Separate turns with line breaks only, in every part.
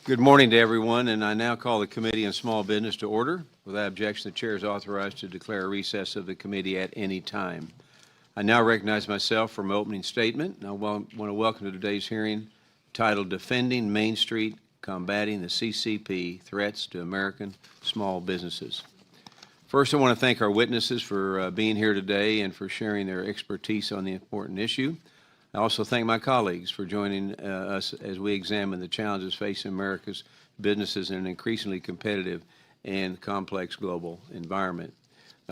Good morning to everyone, and I now call the Committee on Small Business to order. Without objection, the Chair is authorized to declare a recess of the committee at any time. I now recognize myself for my opening statement, and I want to welcome to today's hearing titled Defending Main Street, Combating the CCP Threats to American Small Businesses. First, I want to thank our witnesses for being here today and for sharing their expertise on the important issue. I also thank my colleagues for joining us as we examine the challenges facing America's businesses in an increasingly competitive and complex global environment.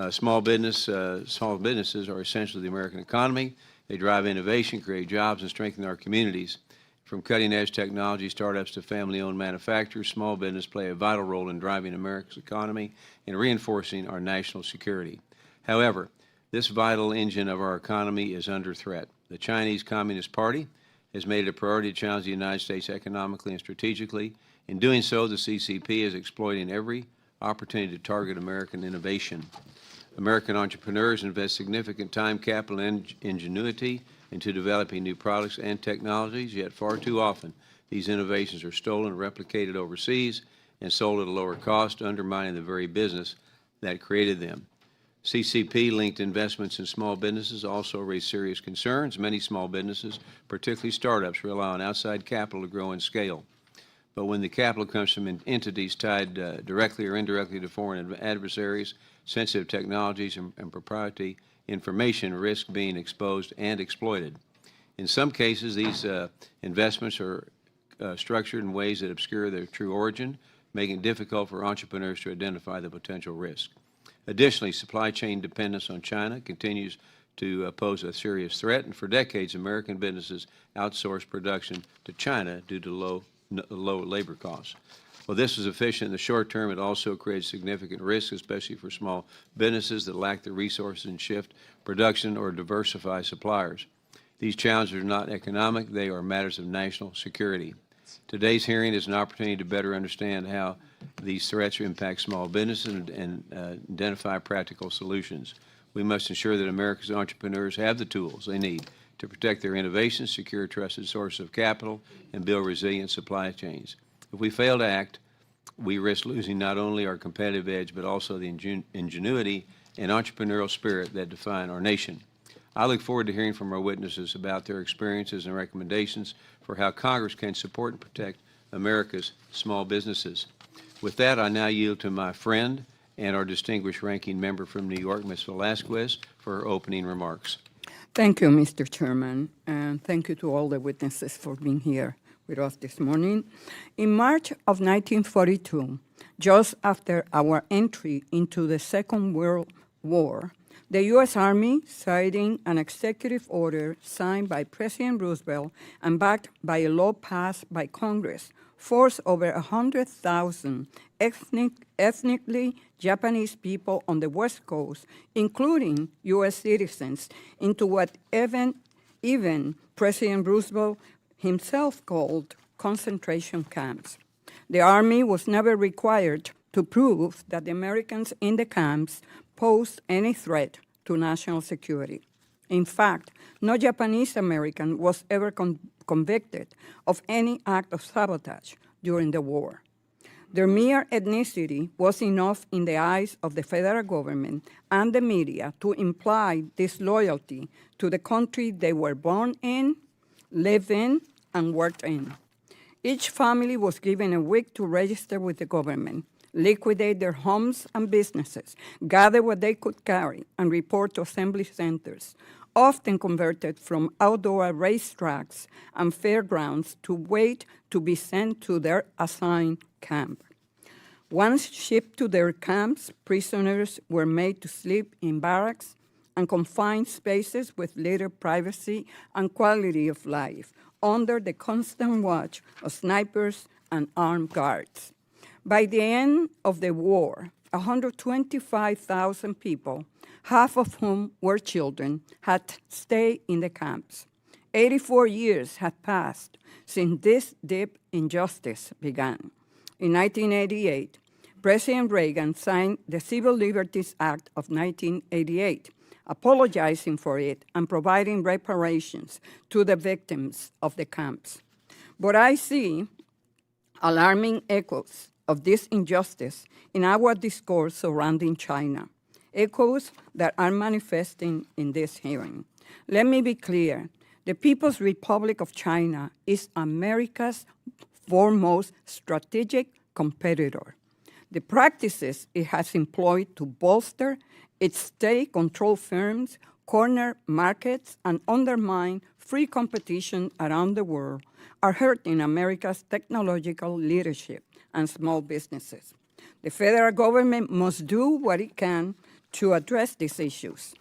Small businesses are essential to the American economy. They drive innovation, create jobs, and strengthen our communities. From cutting-edge technology startups to family-owned manufacturers, small business play a vital role in driving America's economy and reinforcing our national security. However, this vital engine of our economy is under threat. The Chinese Communist Party has made it a priority to challenge the United States economically and strategically. In doing so, the CCP is exploiting every opportunity to target American innovation. American entrepreneurs invest significant time, capital, and ingenuity into developing new products and technologies, yet far too often these innovations are stolen, replicated overseas, and sold at a lower cost, undermining the very business that created them. CCP-linked investments in small businesses also raise serious concerns. Many small businesses, particularly startups, rely on outside capital to grow and scale. But when the capital comes from entities tied directly or indirectly to foreign adversaries, sensitive technologies, and proprietary information risk being exposed and exploited. In some cases, these investments are structured in ways that obscure their true origin, making it difficult for entrepreneurs to identify the potential risk. Additionally, supply chain dependence on China continues to pose a serious threat, and for decades, American businesses outsourced production to China due to low labor costs. While this is efficient in the short term, it also creates significant risks, especially for small businesses that lack the resources and shift production or diversify suppliers. These challenges are not economic, they are matters of national security. Today's hearing is an opportunity to better understand how these threats impact small businesses and identify practical solutions. We must ensure that America's entrepreneurs have the tools they need to protect their innovations, secure trusted sources of capital, and build resilient supply chains. If we fail to act, we risk losing not only our competitive edge, but also the ingenuity and entrepreneurial spirit that define our nation. I look forward to hearing from our witnesses about their experiences and recommendations for how Congress can support and protect America's small businesses. With that, I now yield to my friend and our distinguished ranking member from New York, Ms. Velasquez, for her opening remarks.
Thank you, Mr. Chairman, and thank you to all the witnesses for being here with us this morning. In March of 1942, just after our entry into the Second World War, the U.S. Army, citing an executive order signed by President Roosevelt and backed by a law passed by Congress, forced over 100,000 ethnically Japanese people on the West Coast, including U.S. citizens, into what even President Roosevelt himself called concentration camps. The Army was never required to prove that the Americans in the camps posed any threat to national security. In fact, no Japanese American was ever convicted of any act of sabotage during the war. Their mere ethnicity was enough in the eyes of the federal government and the media to imply disloyalty to the country they were born in, lived in, and worked in. Each family was given a week to register with the government, liquidate their homes and businesses, gather what they could carry, and report to assembly centers, often converted from outdoor racetracks and fairgrounds to wait to be sent to their assigned camp. Once shipped to their camps, prisoners were made to sleep in barracks and confined spaces with little privacy and quality of life, under the constant watch of snipers and armed guards. By the end of the war, 125,000 people, half of whom were children, had stayed in the camps. 84 years had passed since this deep injustice began. In 1988, President Reagan signed the Civil Liberties Act of 1988, apologizing for it and providing reparations to the victims of the camps. But I see alarming echoes of this injustice in our discourse surrounding China, echoes that are manifesting in this hearing. Let me be clear. The People's Republic of China is America's foremost strategic competitor. The practices it has employed to bolster its state-controlled firms, corner markets, and undermine free competition around the world are hurting America's technological leadership and small businesses. The federal government must do what it can to address these issues.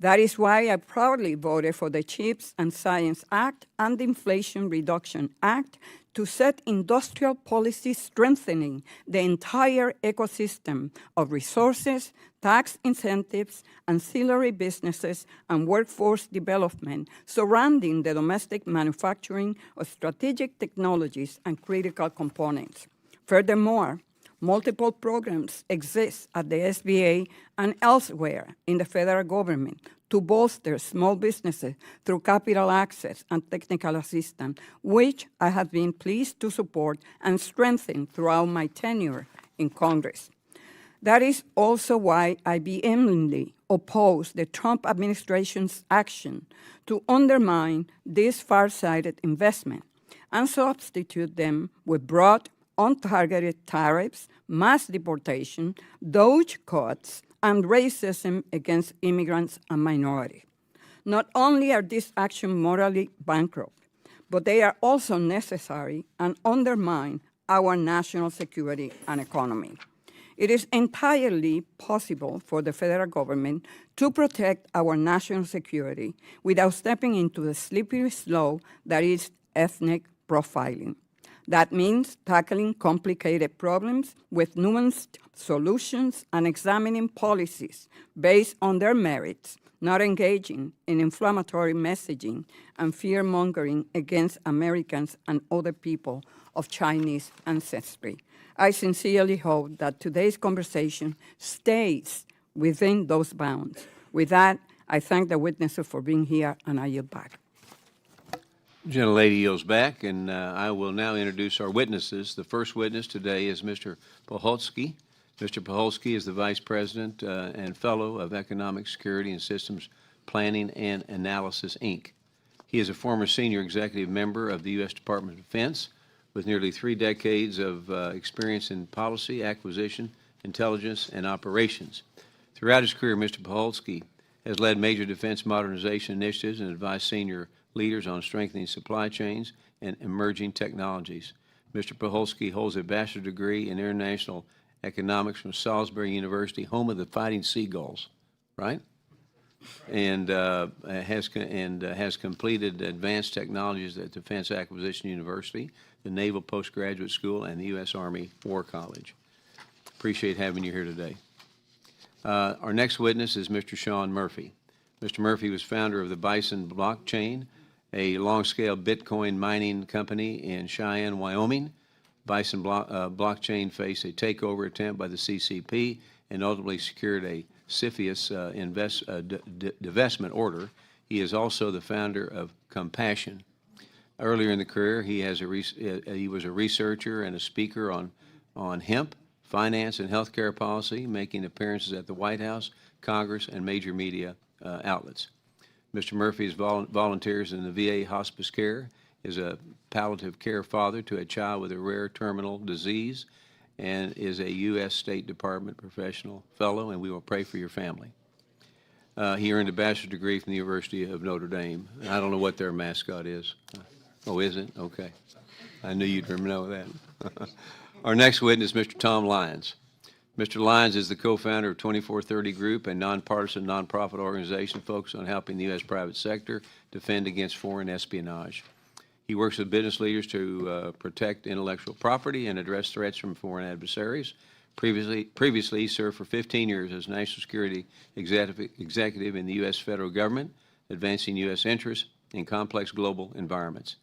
That is why I proudly voted for the CHIPS and Science Act and the Inflation Reduction Act to set industrial policy strengthening the entire ecosystem of resources, tax incentives, ancillary businesses, and workforce development surrounding the domestic manufacturing of strategic technologies and critical components. Furthermore, multiple programs exist at the SBA and elsewhere in the federal government to bolster small businesses through capital access and technical assistance, which I have been pleased to support and strengthen throughout my tenure in Congress. That is also why I vehemently oppose the Trump administration's action to undermine this far-sighted investment and substitute them with broad, untargeted tariffs, mass deportation, DOGE cuts, and racism against immigrants and minorities. Not only are these actions morally bankrupt, but they are also necessary and undermine our national security and economy. It is entirely possible for the federal government to protect our national security without stepping into the slippery slope that is ethnic profiling. That means tackling complicated problems with nuanced solutions and examining policies based on their merits, not engaging in inflammatory messaging and fear-mongering against Americans and other people of Chinese ancestry. I sincerely hope that today's conversation stays within those bounds. With that, I thank the witnesses for being here, and I yield back.
Gentlelady yields back, and I will now introduce our witnesses. The first witness today is Mr. Pahutski. Mr. Pahutski is the Vice President and Fellow of Economic Security and Systems Planning and Analysis, Inc. He is a former senior executive member of the U.S. Department of Defense with nearly 3 decades of experience in policy, acquisition, intelligence, and operations. Throughout his career, Mr. Pahutski has led major defense modernization initiatives and advised senior leaders on strengthening supply chains and emerging technologies. Mr. Pahutski holds a bachelor's degree in international economics from Salisbury University, home of the Fighting Seagulls, right? And has completed advanced technologies at Defense Acquisition University, the Naval Postgraduate School, and the U.S. Army War College. Appreciate having you here today. Our next witness is Mr. Sean Murphy. Mr. Murphy was founder of the Bison Blockchain, a long-scale Bitcoin mining company in Cheyenne, Wyoming. Bison Blockchain faced a takeover attempt by the CCP and ultimately secured a CFIUS divestment order. He is also the founder of Compassion. Earlier in the career, he was a researcher and a speaker on hemp, finance, and healthcare policy, making appearances at the White House, Congress, and major media outlets. Mr. Murphy volunteers in the VA hospice care, is a palliative care father to a child with a rare terminal disease, and is a U.S. State Department professional fellow, and we will pray for your family. He earned a bachelor's degree from the University of Notre Dame. I don't know what their mascot is. Oh, is it? Okay. I knew you'd know that. Our next witness, Mr. Tom Lyons. Mr. Lyons is the co-founder of 2430 Group, a nonpartisan nonprofit organization focused on helping the U.S. private sector defend against foreign espionage. He works with business leaders to protect intellectual property and address threats from foreign adversaries. Previously, he served for 15 years as National Security Executive in the U.S. federal government, advancing U.S. interests in complex global environments.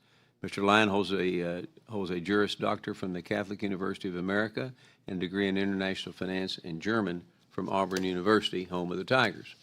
Mr. Lyon holds a Juris Doctor from the Catholic University of America and a degree in International Finance and German from Auburn University, home of the Tigers.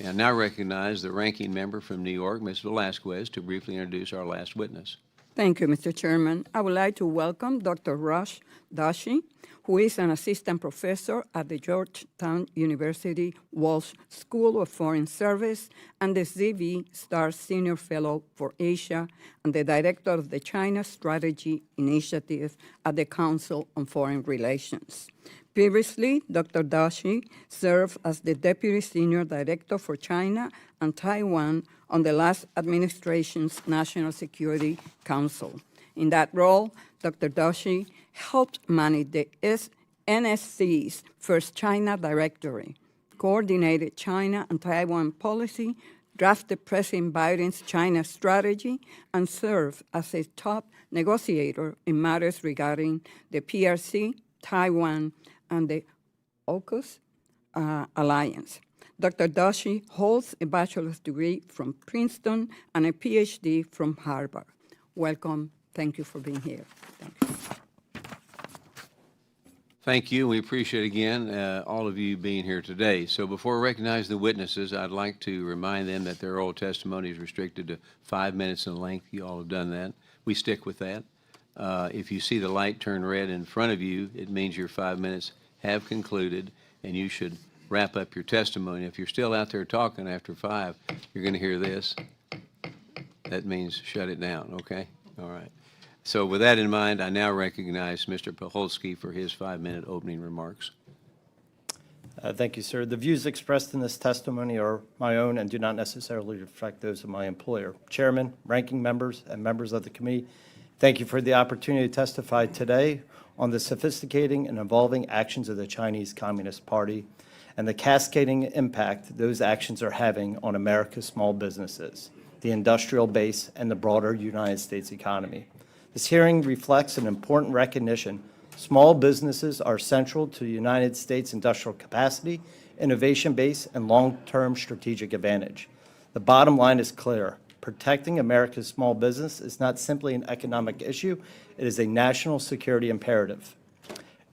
And I now recognize the ranking member from New York, Ms. Velasquez, to briefly introduce our last witness.
Thank you, Mr. Chairman. I would like to welcome Dr. Doshi, who is an assistant professor at the Georgetown University Walsh School of Foreign Service and the Z.V. Starr Senior Fellow for Asia and the director of the China Strategy Initiative at the Council on Foreign Relations. Previously, Dr. Doshi served as the Deputy Senior Director for China and Taiwan on the last administration's National Security Council. In that role, Dr. Doshi helped manage the NSC's first China directory, coordinated China and Taiwan policy, drafted President Biden's China strategy, and served as a top negotiator in matters regarding the PRC, Taiwan, and the AUKUS alliance. Dr. Doshi holds a bachelor's degree from Princeton and a PhD from Harvard. Welcome. Thank you for being here. Thank you.
Thank you. We appreciate, again, all of you being here today. So before I recognize the witnesses, I'd like to remind them that their oral testimony is restricted to 5 minutes in length. You all have done that. We stick with that. If you see the light turn red in front of you, it means your 5 minutes have concluded, and you should wrap up your testimony. If you're still out there talking after 5, you're going to hear this. That means shut it down, okay? All right. So with that in mind, I now recognize Mr. Pahutski for his 5-minute opening remarks.
Thank you, sir. The views expressed in this testimony are my own and do not necessarily reflect those of my employer. Chairman, ranking members, and members of the committee, thank you for the opportunity to testify today on the sophisticating and evolving actions of the Chinese Communist Party and the cascading impact those actions are having on America's small businesses, the industrial base, and the broader United States economy. This hearing reflects an important recognition. Small businesses are central to the United States' industrial capacity, innovation base, and long-term strategic advantage. The bottom line is clear. Protecting America's small business is not simply an economic issue, it is a national security imperative.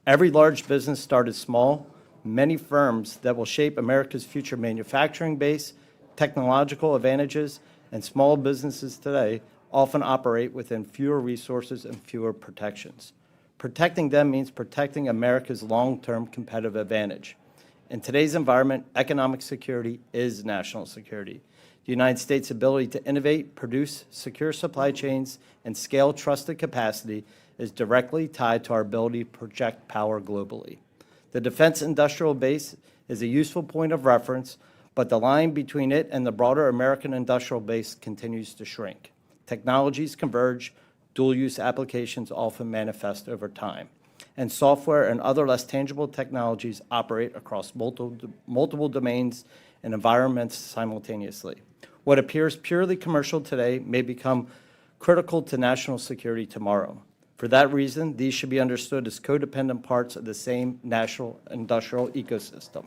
Every large business started small. Many firms that will shape America's future manufacturing base, technological advantages, and small businesses today often operate within fewer resources and fewer protections. Protecting them means protecting America's long-term competitive advantage. In today's environment, economic security is national security. The United States' ability to innovate, produce, secure supply chains, and scale trusted capacity is directly tied to our ability to project power globally. The defense industrial base is a useful point of reference, but the line between it and the broader American industrial base continues to shrink. Technologies converge, dual-use applications often manifest over time, and software and other less tangible technologies operate across multiple domains and environments simultaneously. What appears purely commercial today may become critical to national security tomorrow. For that reason, these should be understood as codependent parts of the same national industrial ecosystem.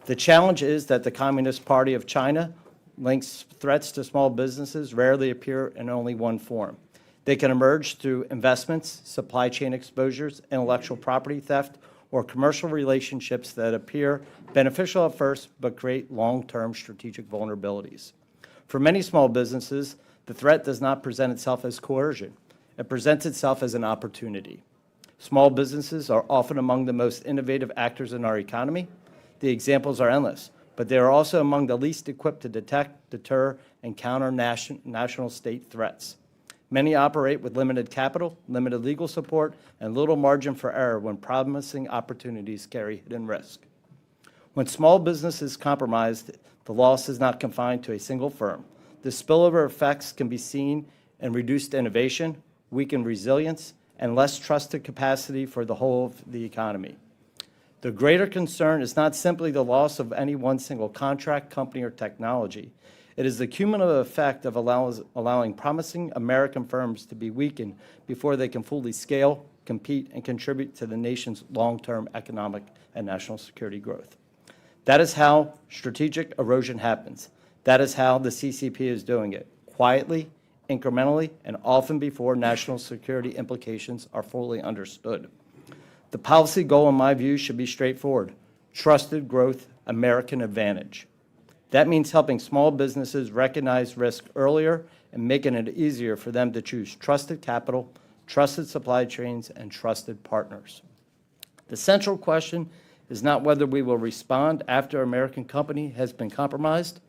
The challenge is that the Communist Party of China links threats to small businesses rarely appear in only one form. They can emerge through investments, supply chain exposures, intellectual property theft, or commercial relationships that appear beneficial at first but create long-term strategic vulnerabilities. For many small businesses, the threat does not present itself as coercion. It presents itself as an opportunity. Small businesses are often among the most innovative actors in our economy. The examples are endless, but they are also among the least equipped to detect, deter, and counter national state threats. Many operate with limited capital, limited legal support, and little margin for error when promising opportunities carry hidden risk. When small business is compromised, the loss is not confined to a single firm. The spillover effects can be seen in reduced innovation, weakened resilience, and less trusted capacity for the whole of the economy. The greater concern is not simply the loss of any one single contract, company, or technology. It is the cumulative effect of allowing promising American firms to be weakened before they can fully scale, compete, and contribute to the nation's long-term economic and national security growth. That is how strategic erosion happens. That is how the CCP is doing it, quietly, incrementally, and often before national security implications are fully understood. The policy goal, in my view, should be straightforward: trusted growth, American advantage. That means helping small businesses recognize risk earlier and making it easier for them to choose trusted capital, trusted supply chains, and trusted partners. The central question is not whether we will respond after an American company has been compromised.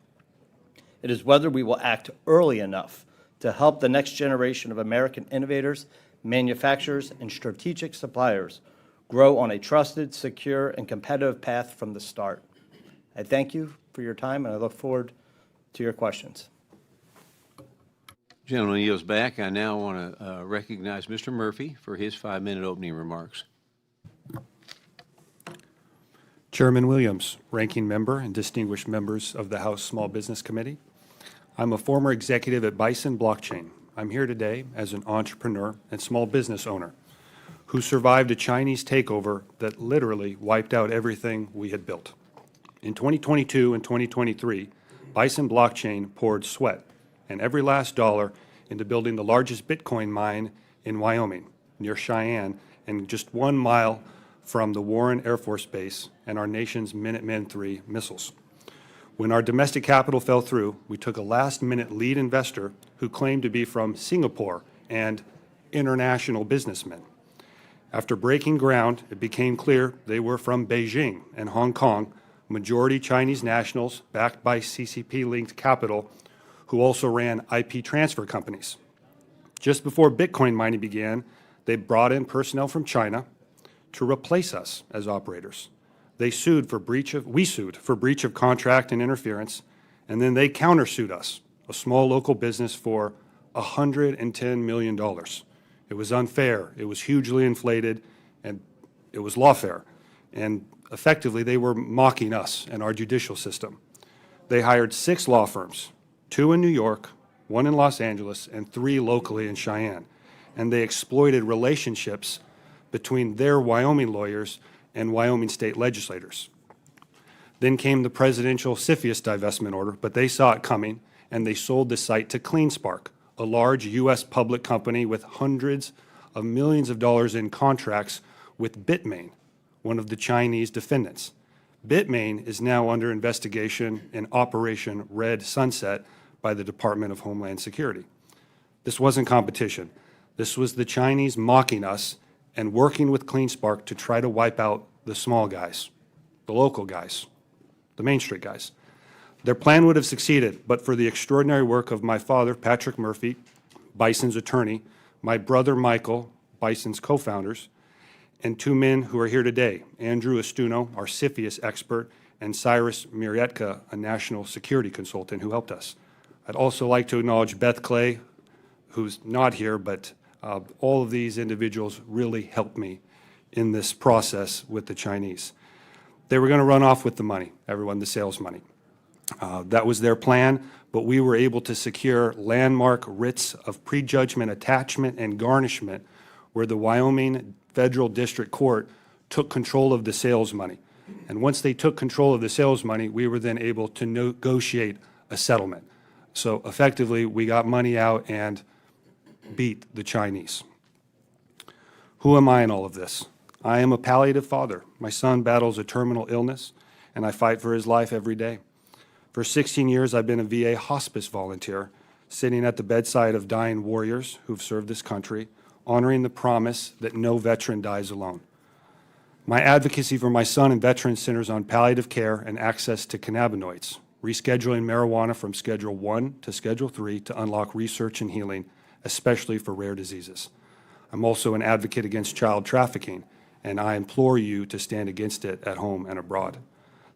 It is whether we will act early enough to help the next generation of American innovators, manufacturers, and strategic suppliers grow on a trusted, secure, and competitive path from the start. I thank you for your time, and I look forward to your questions.
Gentleman yields back. I now want to recognize Mr. Murphy for his 5-minute opening remarks.
Chairman Williams, Ranking Member, and distinguished members of the House Small Business Committee. I'm a former executive at Bison Blockchain. I'm here today as an entrepreneur and small business owner who survived a Chinese takeover that literally wiped out everything we had built. In 2022 and 2023, Bison Blockchain poured sweat and every last dollar into building the largest Bitcoin mine in Wyoming, near Cheyenne, and just 1 mile from the Warren Air Force Base and our nation's Minuteman III missiles. When our domestic capital fell through, we took a last-minute lead investor who claimed to be from Singapore and international businessmen. After breaking ground, it became clear they were from Beijing and Hong Kong, majority Chinese nationals backed by CCP-linked capital who also ran IP transfer companies. Just before Bitcoin mining began, they brought in personnel from China to replace us as operators. We sued for breach of contract and interference, and then they countersued us, a small local business, for $110 million. It was unfair, it was hugely inflated, and it was lawfare. And effectively, they were mocking us and our judicial system. They hired 6 law firms, 2 in New York, 1 in Los Angeles, and 3 locally in Cheyenne. And they exploited relationships between their Wyoming lawyers and Wyoming state legislators. Then came the presidential CFIUS divestment order, but they saw it coming, and they sold the site to CleanSpark, a large U.S. public company with hundreds of millions of dollars in contracts with Bitmain, one of the Chinese defendants. Bitmain is now under investigation in Operation Red Sunset by the Department of Homeland Security. This wasn't competition. This was the Chinese mocking us and working with CleanSpark to try to wipe out the small guys, the local guys, the Main Street guys. Their plan would have succeeded, but for the extraordinary work of my father, Patrick Murphy, Bison's attorney, my brother, Michael, Bison's co-founders, and 2 men who are here today, Andrew Estuno, our CFIUS expert, and Cyrus Murietka, a national security consultant who helped us. I'd also like to acknowledge Beth Clay, who's not here, but all of these individuals really helped me in this process with the Chinese. They were going to run off with the money, everyone, the sales money. That was their plan, but we were able to secure landmark writs of prejudgment attachment and garnishment where the Wyoming Federal District Court took control of the sales money. And once they took control of the sales money, we were then able to negotiate a settlement. So effectively, we got money out and beat the Chinese. Who am I in all of this? I am a palliative father. My son battles a terminal illness, and I fight for his life every day. For 16 years, I've been a VA hospice volunteer, sitting at the bedside of dying warriors who've served this country, honoring the promise that no veteran dies alone. My advocacy for my son and veterans centers on palliative care and access to cannabinoids, rescheduling marijuana from Schedule 1 to Schedule 3 to unlock research and healing, especially for rare diseases. I'm also an advocate against child trafficking, and I implore you to stand against it at home and abroad.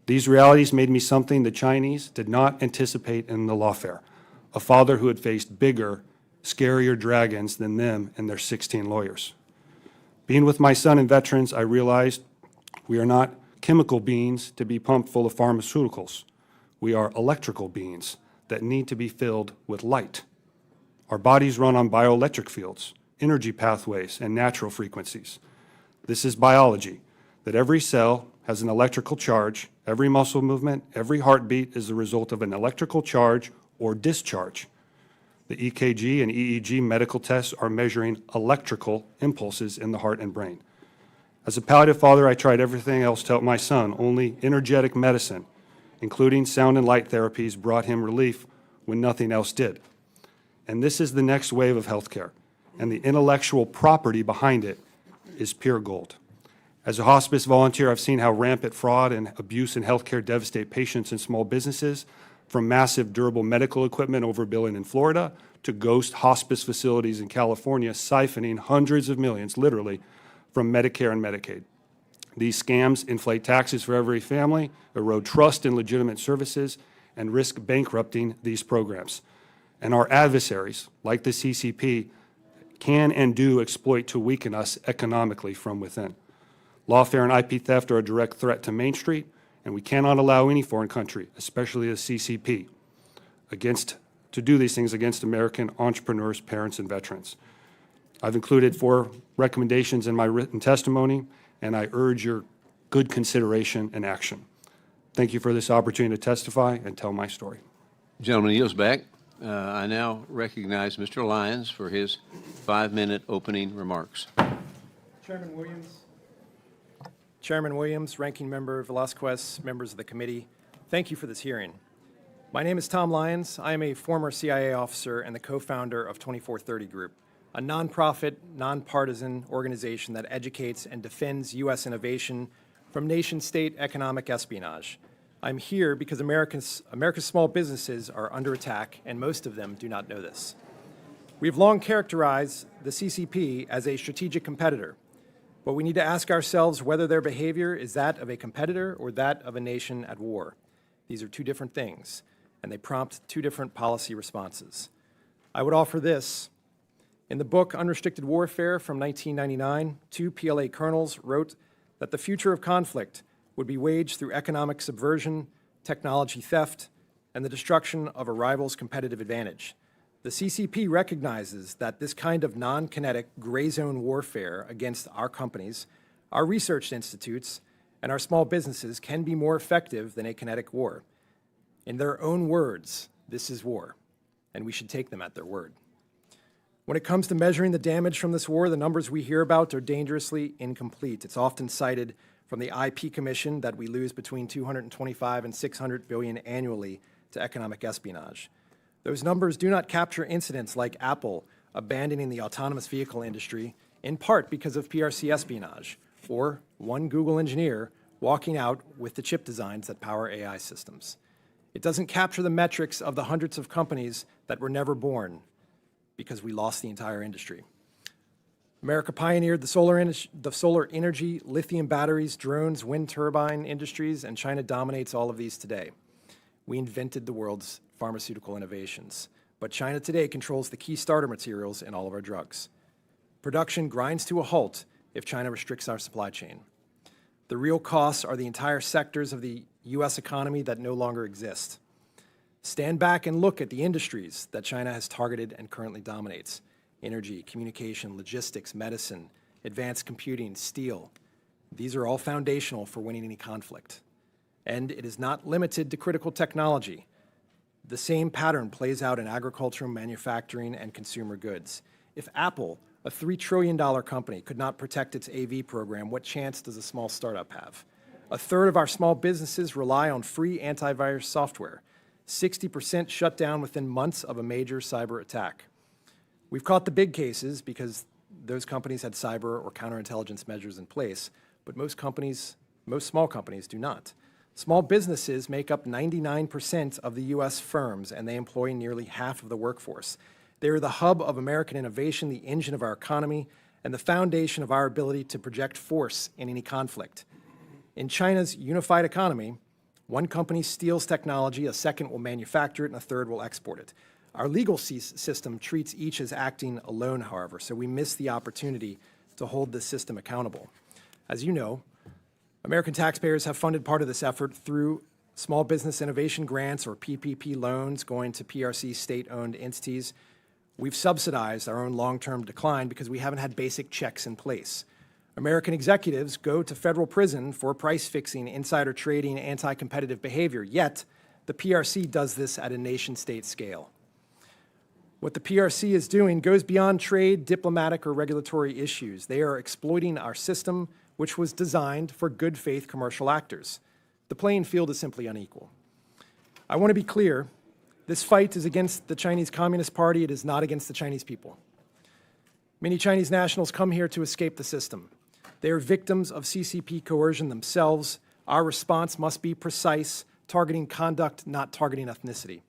These realities made me something the Chinese did not anticipate in the lawfare, a father who had faced bigger, scarier dragons than them and their 16 lawyers. Being with my son and veterans, I realized we are not chemical beings to be pumped full of pharmaceuticals. We are electrical beings that need to be filled with light. Our bodies run on bioelectric fields, energy pathways, and natural frequencies. This is biology, that every cell has an electrical charge, every muscle movement, every heartbeat is the result of an electrical charge or discharge. The EKG and EEG medical tests are measuring electrical impulses in the heart and brain. As a palliative father, I tried everything else to help my son, only energetic medicine including sound and light therapies, brought him relief when nothing else did. And this is the next wave of healthcare, and the intellectual property behind it is pure gold. As a hospice volunteer, I've seen how rampant fraud and abuse in healthcare devastate patients and small businesses, from massive durable medical equipment overbilling in Florida to ghost hospice facilities in California, siphoning hundreds of millions, literally, from Medicare and Medicaid. These scams inflate taxes for every family, erode trust in legitimate services, and risk bankrupting these programs. And our adversaries, like the CCP, can and do exploit to weaken us economically from within. Lawfare and IP theft are a direct threat to Main Street, and we cannot allow any foreign country, especially the CCP, to do these things against American entrepreneurs, parents, and veterans. I've included 4 recommendations in my written testimony, and I urge your good consideration and action. Thank you for this opportunity to testify and tell my story.
Gentleman yields back. I now recognize Mr. Lyons for his 5-minute opening remarks.
Chairman Williams, Ranking Member Velasquez, members of the committee, thank you for this hearing. My name is Tom Lyons. I am a former CIA officer and the co-founder of 2430 Group, a nonprofit, nonpartisan organization that educates and defends U.S. innovation from nation-state economic espionage. I'm here because America's small businesses are under attack, and most of them do not know this. We've long characterized the CCP as a strategic competitor, but we need to ask ourselves whether their behavior is that of a competitor or that of a nation at war. These are 2 different things, and they prompt 2 different policy responses. I would offer this. In the book Unrestricted Warfare from 1999, 2 PLA colonels wrote that the future of conflict would be waged through economic subversion, technology theft, and the destruction of a rival's competitive advantage. The CCP recognizes that this kind of non-kinetic gray zone warfare against our companies, our research institutes, and our small businesses can be more effective than a kinetic war. In their own words, this is war, and we should take them at their word. When it comes to measuring the damage from this war, the numbers we hear about are dangerously incomplete. It's often cited from the IP Commission that we lose between $225 and $600 billion annually to economic espionage. Those numbers do not capture incidents like Apple abandoning the autonomous vehicle industry, in part because of PRC espionage, or one Google engineer walking out with the chip designs that power AI systems. It doesn't capture the metrics of the hundreds of companies that were never born because we lost the entire industry. America pioneered the solar energy, lithium batteries, drones, wind turbine industries, and China dominates all of these today. We invented the world's pharmaceutical innovations, but China today controls the key starter materials in all of our drugs. Production grinds to a halt if China restricts our supply chain. The real costs are the entire sectors of the U.S. economy that no longer exist. Stand back and look at the industries that China has targeted and currently dominates: energy, communication, logistics, medicine, advanced computing, steel. These are all foundational for winning any conflict. And it is not limited to critical technology. The same pattern plays out in agriculture, manufacturing, and consumer goods. If Apple, a $3 trillion company, could not protect its AV program, what chance does a small startup have? 1/3 of our small businesses rely on free antivirus software. 60% shut down within months of a major cyber attack. We've caught the big cases because those companies had cyber or counterintelligence measures in place, but most small companies do not. Small businesses make up 99% of the U.S. firms, and they employ nearly half of the workforce. They are the hub of American innovation, the engine of our economy, and the foundation of our ability to project force in any conflict. In China's unified economy, one company steals technology, a second will manufacture it, and a third will export it. Our legal system treats each as acting alone, however, so we miss the opportunity to hold this system accountable. As you know, American taxpayers have funded part of this effort through small business innovation grants or PPP loans going to PRC state-owned entities. We've subsidized our own long-term decline because we haven't had basic checks in place. American executives go to federal prison for price-fixing, insider trading, anti-competitive behavior, yet the PRC does this at a nation-state scale. What the PRC is doing goes beyond trade, diplomatic, or regulatory issues. They are exploiting our system, which was designed for good faith commercial actors. The playing field is simply unequal. I want to be clear, this fight is against the Chinese Communist Party. It is not against the Chinese people. Many Chinese nationals come here to escape the system. They are victims of CCP coercion themselves. Our response must be precise, targeting conduct, not targeting ethnicity.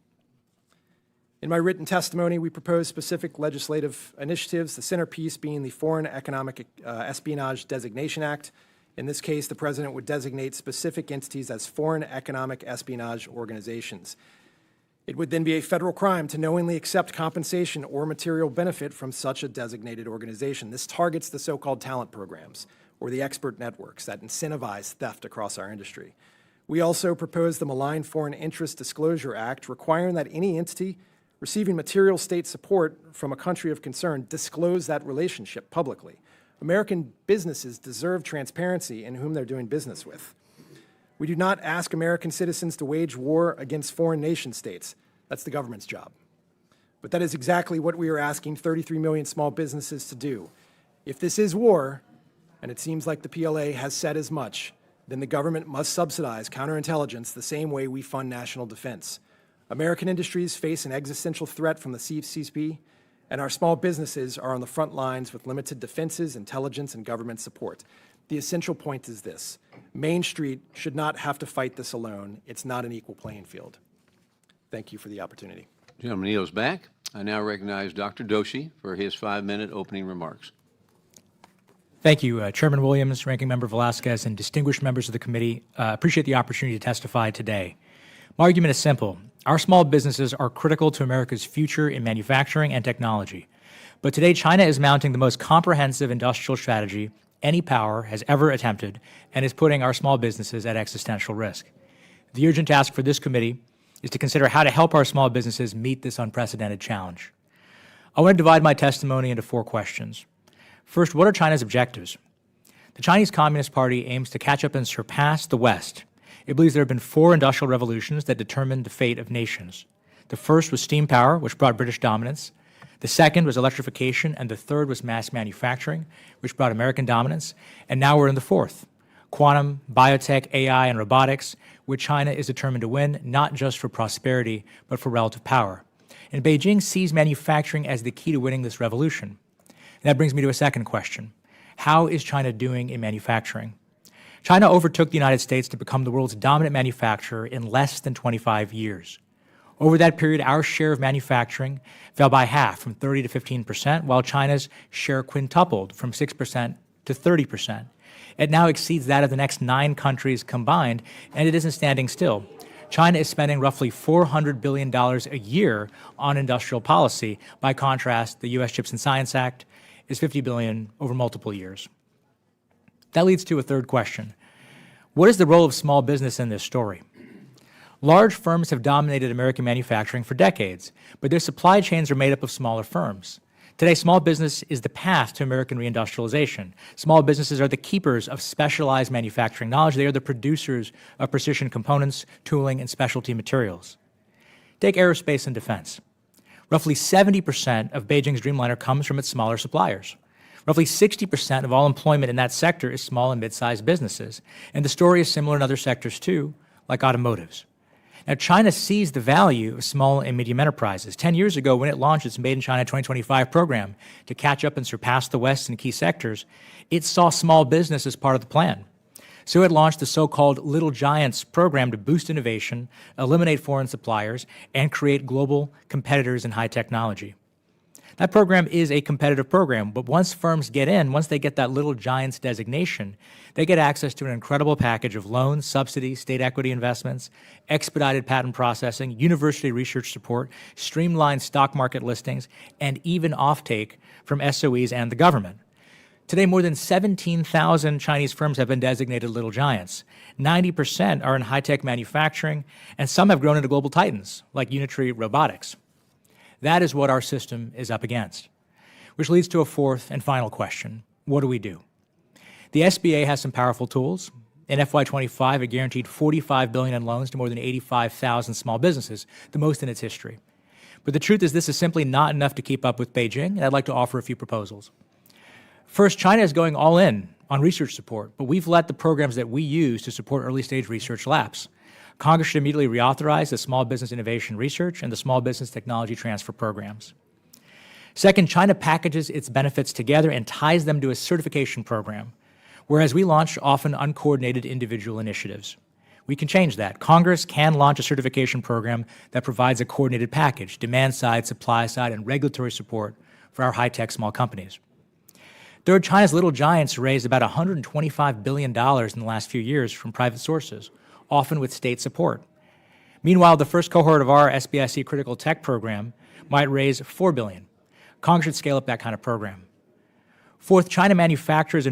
In my written testimony, we propose specific legislative initiatives, the centerpiece being the Foreign Economic Espionage Designation Act. In this case, the President would designate specific entities as foreign economic espionage organizations. It would then be a federal crime to knowingly accept compensation or material benefit from such a designated organization. This targets the so-called talent programs or the expert networks that incentivize theft across our industry. We also propose the Malign Foreign Interest Disclosure Act, requiring that any entity receiving material state support from a country of concern disclose that relationship publicly. American businesses deserve transparency in whom they're doing business with. We do not ask American citizens to wage war against foreign nation states. That's the government's job. But that is exactly what we are asking 33 million small businesses to do. If this is war, and it seems like the PLA has said as much, then the government must subsidize counterintelligence the same way we fund national defense. American industries face an existential threat from the CCP, and our small businesses are on the front lines with limited defenses, intelligence, and government support. The essential point is this: Main Street should not have to fight this alone. It's not an equal playing field. Thank you for the opportunity.
Gentleman yields back. I now recognize Dr. Doshi for his 5-minute opening remarks.
Thank you, Chairman Williams, Ranking Member Velasquez, and distinguished members of the committee. Appreciate the opportunity to testify today. My argument is simple. Our small businesses are critical to America's future in manufacturing and technology. But today, China is mounting the most comprehensive industrial strategy any power has ever attempted and is putting our small businesses at existential risk. The urgent task for this committee is to consider how to help our small businesses meet this unprecedented challenge. I want to divide my testimony into 4 questions. First, what are China's objectives? The Chinese Communist Party aims to catch up and surpass the West. It believes there have been 4 industrial revolutions that determined the fate of nations. The first was steam power, which brought British dominance. The second was electrification, and the third was mass manufacturing, which brought American dominance. And now we're in the 4th, quantum, biotech, AI, and robotics, which China is determined to win, not just for prosperity, but for relative power. And Beijing sees manufacturing as the key to winning this revolution. And that brings me to a second question. How is China doing in manufacturing? China overtook the United States to become the world's dominant manufacturer in less than 25 years. Over that period, our share of manufacturing fell by half, from 30 to 15%, while China's share quintupled from 6% to 30%. It now exceeds that of the next 9 countries combined, and it isn't standing still. China is spending roughly $400 billion a year on industrial policy. By contrast, the U.S. Chips and Science Act is $50 billion over multiple years. That leads to a third question. What is the role of small business in this story? Large firms have dominated American manufacturing for decades, but their supply chains are made up of smaller firms. Today, small business is the path to American reindustrialization. Small businesses are the keepers of specialized manufacturing knowledge. They are the producers of precision components, tooling, and specialty materials. Take aerospace and defense. Roughly 70% of Beijing's Dreamliner comes from its smaller suppliers. Roughly 60% of all employment in that sector is small and mid-sized businesses. And the story is similar in other sectors too, like automotives. Now, China sees the value of small and medium enterprises. 10 years ago, when it launched its Made in China 2025 program to catch up and surpass the West in key sectors, it saw small business as part of the plan. So it launched the so-called Little Giants program to boost innovation, eliminate foreign suppliers, and create global competitors in high technology. That program is a competitive program, but once firms get in, once they get that Little Giants designation, they get access to an incredible package of loans, subsidies, state equity investments, expedited patent processing, university research support, streamlined stock market listings, and even offtake from SOEs and the government. Today, more than 17,000 Chinese firms have been designated Little Giants. 90% are in high-tech manufacturing, and some have grown into global titans, like Unitree Robotics. That is what our system is up against. Which leads to a fourth and final question. What do we do? The SBA has some powerful tools. In FY25, it guaranteed $45 billion in loans to more than 85,000 small businesses, the most in its history. But the truth is this is simply not enough to keep up with Beijing, and I'd like to offer a few proposals. First, China is going all in on research support, but we've let the programs that we use to support early-stage research lapse. Congress should immediately reauthorize the Small Business Innovation Research and the Small Business Technology Transfer programs. Second, China packages its benefits together and ties them to a certification program, whereas we launch often uncoordinated individual initiatives. We can change that. Congress can launch a certification program that provides a coordinated package, demand side, supply side, and regulatory support for our high-tech small companies. Third, China's little giants raised about $125 billion in the last few years from private sources, often with state support. Meanwhile, the first cohort of our SBIC Critical Tech program might raise $4 billion. Congress should scale up that kind of program. Fourth, Chinese manufacturers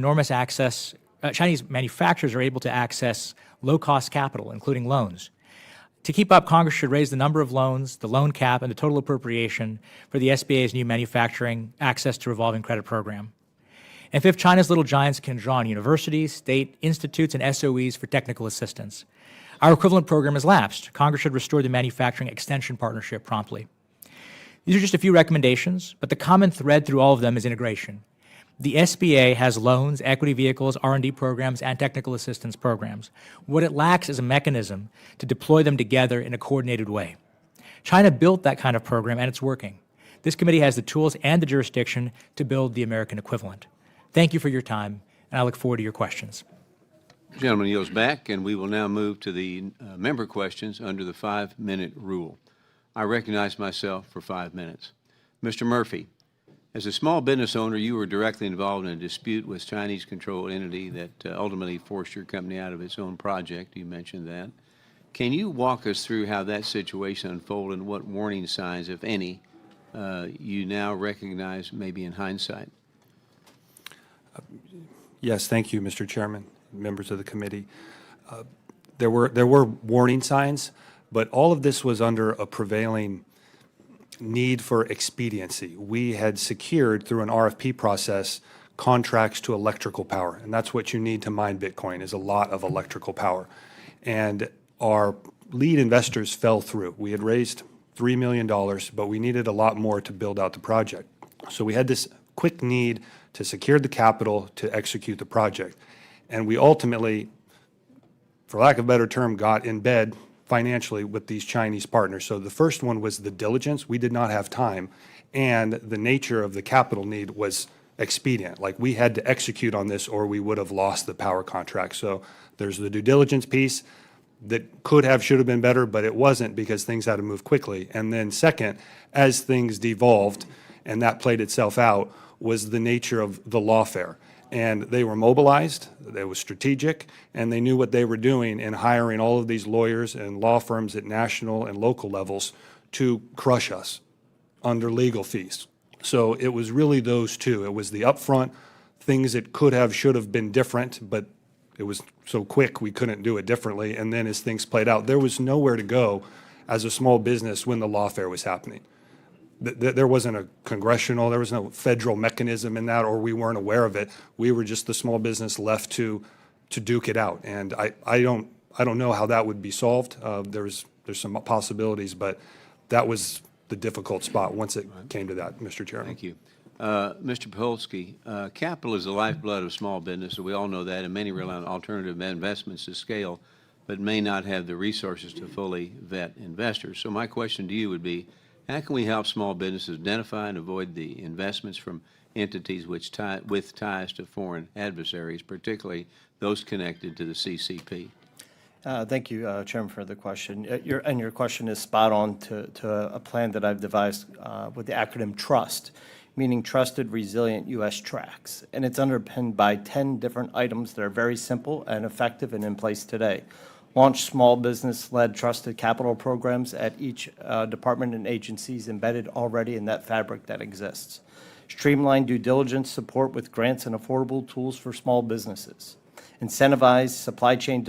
are able to access low-cost capital, including loans. To keep up, Congress should raise the number of loans, the loan cap, and the total appropriation for the SBA's new manufacturing access to revolving credit program. And fifth, China's little giants can draw on universities, state institutes, and SOEs for technical assistance. Our equivalent program has lapsed. Congress should restore the manufacturing extension partnership promptly. These are just a few recommendations, but the common thread through all of them is integration. The SBA has loans, equity vehicles, R&D programs, and technical assistance programs. What it lacks is a mechanism to deploy them together in a coordinated way. China built that kind of program, and it's working. This committee has the tools and the jurisdiction to build the American equivalent. Thank you for your time, and I look forward to your questions.
The gentleman yields back, and we will now move to the member questions under the 5-minute rule. I recognize myself for 5 minutes. Mr. Murphy, as a small business owner, you were directly involved in a dispute with Chinese-controlled entity that ultimately forced your company out of its own project. You mentioned that. Can you walk us through how that situation unfolded and what warning signs, if any, you now recognize maybe in hindsight?
Yes, thank you, Mr. Chairman, members of the committee. There were warning signs, but all of this was under a prevailing need for expediency. We had secured through an RFP process contracts to electrical power, and that's what you need to mine Bitcoin is a lot of electrical power. And our lead investors fell through. We had raised $3 million, but we needed a lot more to build out the project. So we had this quick need to secure the capital to execute the project. And we ultimately, for lack of a better term, got in bed financially with these Chinese partners. So the first one was the diligence. We did not have time. And the nature of the capital need was expedient. Like we had to execute on this or we would have lost the power contract. So there's the due diligence piece that could have, should have been better, but it wasn't because things had to move quickly. And then second, as things devolved and that played itself out, was the nature of the lawfare. And they were mobilized, they were strategic, and they knew what they were doing in hiring all of these lawyers and law firms at national and local levels to crush us under legal fees. So it was really those two. It was the upfront things that could have, should have been different, but it was so quick we couldn't do it differently. And then as things played out, there was nowhere to go as a small business when the lawfare was happening. There wasn't a congressional, there was no federal mechanism in that, or we weren't aware of it. We were just the small business left to duke it out. And I don't know how that would be solved. There's some possibilities, but that was the difficult spot once it came to that, Mr. Chairman.
Thank you. Mr. Pahutski, capital is the lifeblood of small business, so we all know that, and many rely on alternative investments to scale, but may not have the resources to fully vet investors. So my question to you would be, how can we help small businesses identify and avoid the investments from entities with ties to foreign adversaries, particularly those connected to the CCP?
Thank you, Chairman, for the question. Your question is spot on to a plan that I've devised with the acronym TRUST, meaning Trusted Resilient U.S. Tracks. And it's underpinned by 10 different items that are very simple and effective and in place today. Launch small business-led trusted capital programs at each department and agencies embedded already in that fabric that exists. Streamline due diligence support with grants and affordable tools for small businesses. Incentivize supply chain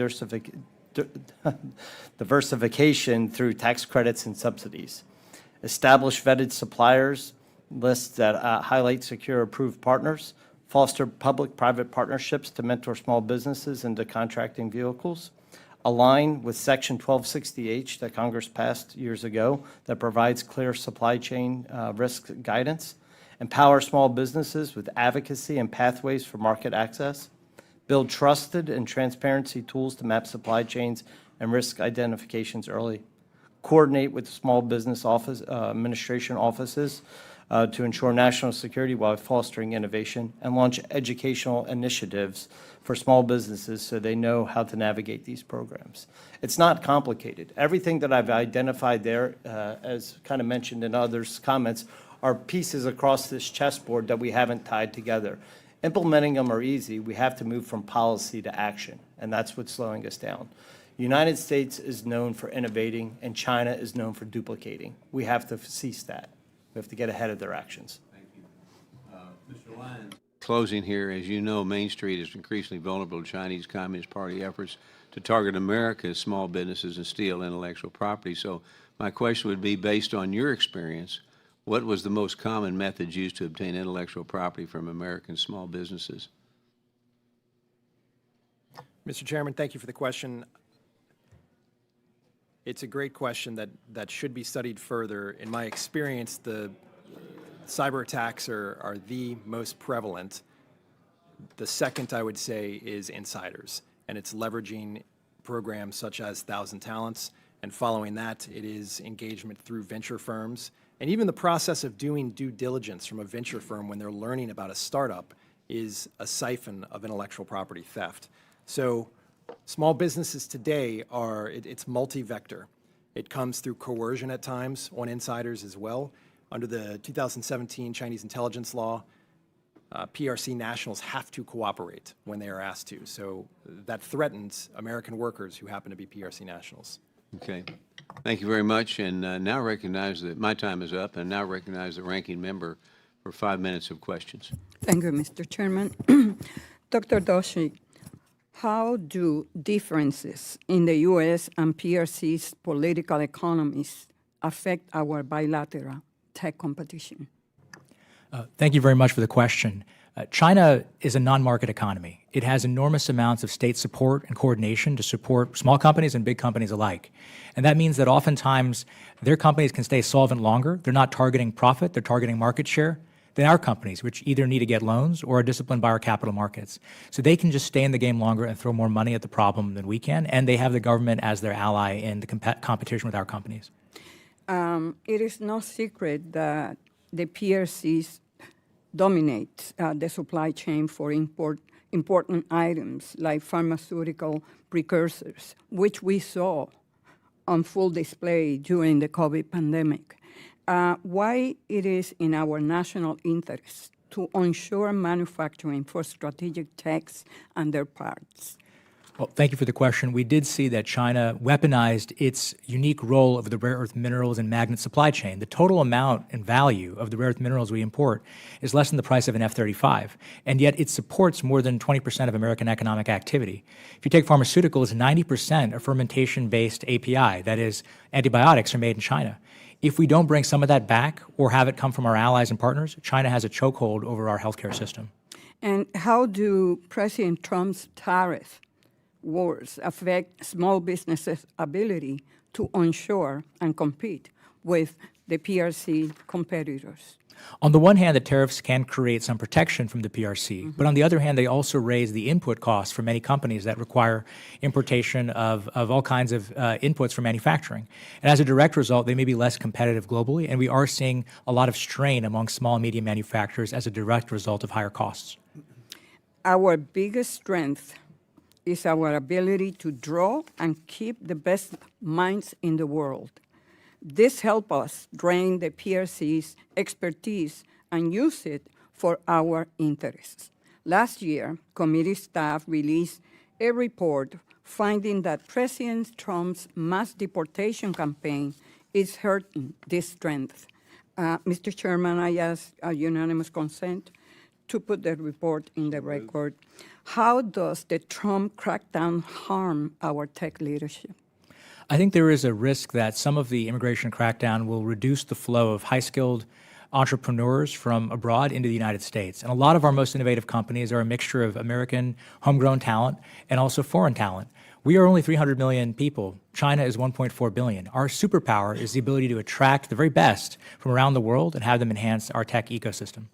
diversification through tax credits and subsidies. Establish vetted suppliers lists that highlight secure approved partners. Foster public-private partnerships to mentor small businesses into contracting vehicles. Align with Section 1260H that Congress passed years ago that provides clear supply chain risk guidance. Empower small businesses with advocacy and pathways for market access. Build trusted and transparency tools to map supply chains and risk identifications early, coordinate with small business administration offices to ensure national security while fostering innovation, and launch educational initiatives for small businesses so they know how to navigate these programs. It's not complicated. Everything that I've identified there, as kind of mentioned in others' comments, are pieces across this chessboard that we haven't tied together. Implementing them are easy. We have to move from policy to action, and that's what's slowing us down. The United States is known for innovating, and China is known for duplicating. We have to cease that. We have to get ahead of their actions.
Thank you. Mr. Lyons. Closing here, as you know, Main Street is increasingly vulnerable to Chinese Communist Party efforts to target America's small businesses and steal intellectual property. So my question would be, based on your experience, what was the most common method used to obtain intellectual property from American small businesses?
Mr. Chairman, thank you for the question. It's a great question that should be studied further. In my experience, the cyber attacks are the most prevalent. The second, I would say, is insiders, and it's leveraging programs such as Thousand Talents, and following that, it is engagement through venture firms, and even the process of doing due diligence from a venture firm when they're learning about a startup is a siphon of intellectual property theft. So small businesses today it's multi-vector. It comes through coercion at times on insiders as well. Under the 2017 Chinese intelligence law, PRC nationals have to cooperate when they are asked to. So that threatens American workers who happen to be PRC nationals.
Okay. Thank you very much. And now recognize that my time is up, and now recognize the ranking member for 5 minutes of questions.
Thank you, Mr. Chairman. Dr. Doshi, how do differences in the U.S. and PRC's political economies affect our bilateral tech competition?
Thank you very much for the question. China is a non-market economy. It has enormous amounts of state support and coordination to support small companies and big companies alike. And that means that oftentimes their companies can stay solvent longer. They're not targeting profit, they're targeting market share than our companies, which either need to get loans or are disciplined by our capital markets. So they can just stay in the game longer and throw more money at the problem than we can, and they have the government as their ally in the competition with our companies.
It is no secret that the PRCs dominate the supply chain for important items like pharmaceutical precursors, which we saw on full display during the COVID pandemic. Why it is in our national interest to onshore manufacturing for strategic techs and their parts?
Well, thank you for the question. We did see that China weaponized its unique role of the rare earth minerals and magnet supply chain. The total amount and value of the rare earth minerals we import is less than the price of an F-35, and yet it supports more than 20% of American economic activity. If you take pharmaceuticals, 90% are fermentation-based API, that is, antibiotics are made in China. If we don't bring some of that back or have it come from our allies and partners, China has a chokehold over our healthcare system.
And how do President Trump's tariff wars affect small businesses' ability to onshore and compete with the PRC competitors?
On the one hand, the tariffs can create some protection from the PRC, but on the other hand, they also raise the input costs for many companies that require importation of all kinds of inputs for manufacturing. And as a direct result, they may be less competitive globally, and we are seeing a lot of strain among small and medium manufacturers as a direct result of higher costs.
Our biggest strength is our ability to draw and keep the best minds in the world. This helps us drain the PRC's expertise and use it for our interests. Last year, committee staff released a report finding that President Trump's mass deportation campaign is hurting this strength. Mr. Chairman, I ask a unanimous consent to put the report in the record. How does the Trump crackdown harm our tech leadership?
I think there is a risk that some of the immigration crackdown will reduce the flow of high-skilled entrepreneurs from abroad into the United States. And a lot of our most innovative companies are a mixture of American homegrown talent and also foreign talent. We are only 300 million people. China is 1.4 billion. Our superpower is the ability to attract the very best from around the world and have them enhance our tech ecosystem.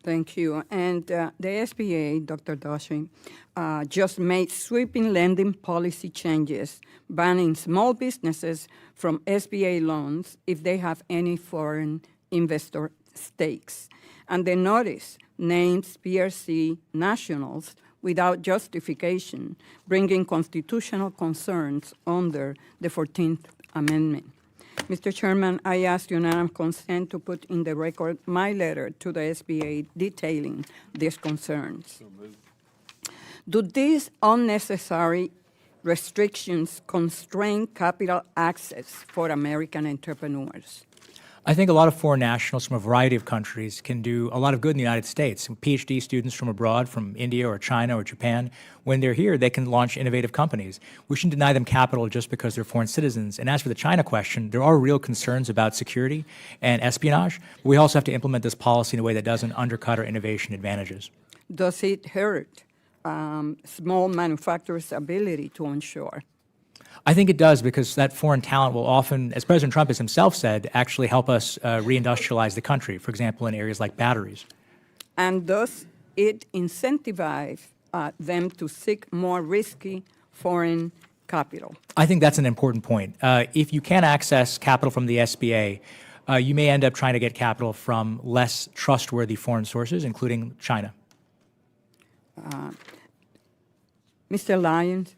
Thank you. And the SBA, Dr. Doshi, just made sweeping lending policy changes, banning small businesses from SBA loans if they have any foreign investor stakes. And the notice names PRC nationals without justification, bringing constitutional concerns under the 14th Amendment. Mr. Chairman, I ask unanimous consent to put in the record my letter to the SBA detailing these concerns. Do these unnecessary restrictions constrain capital access for American entrepreneurs?
I think a lot of foreign nationals from a variety of countries can do a lot of good in the United States. PhD students from abroad, from India or China or Japan, when they're here, they can launch innovative companies. We shouldn't deny them capital just because they're foreign citizens. And as for the China question, there are real concerns about security and espionage. But we also have to implement this policy in a way that doesn't undercut our innovation advantages.
Does it hurt small manufacturers' ability to onshore?
I think it does, because that foreign talent will often, as President Trump has himself said, actually help us reindustrialize the country, for example, in areas like batteries.
And does it incentivize them to seek more risky foreign capital?
I think that's an important point. If you can't access capital from the SBA, you may end up trying to get capital from less trustworthy foreign sources, including China.
Mr. Lyons,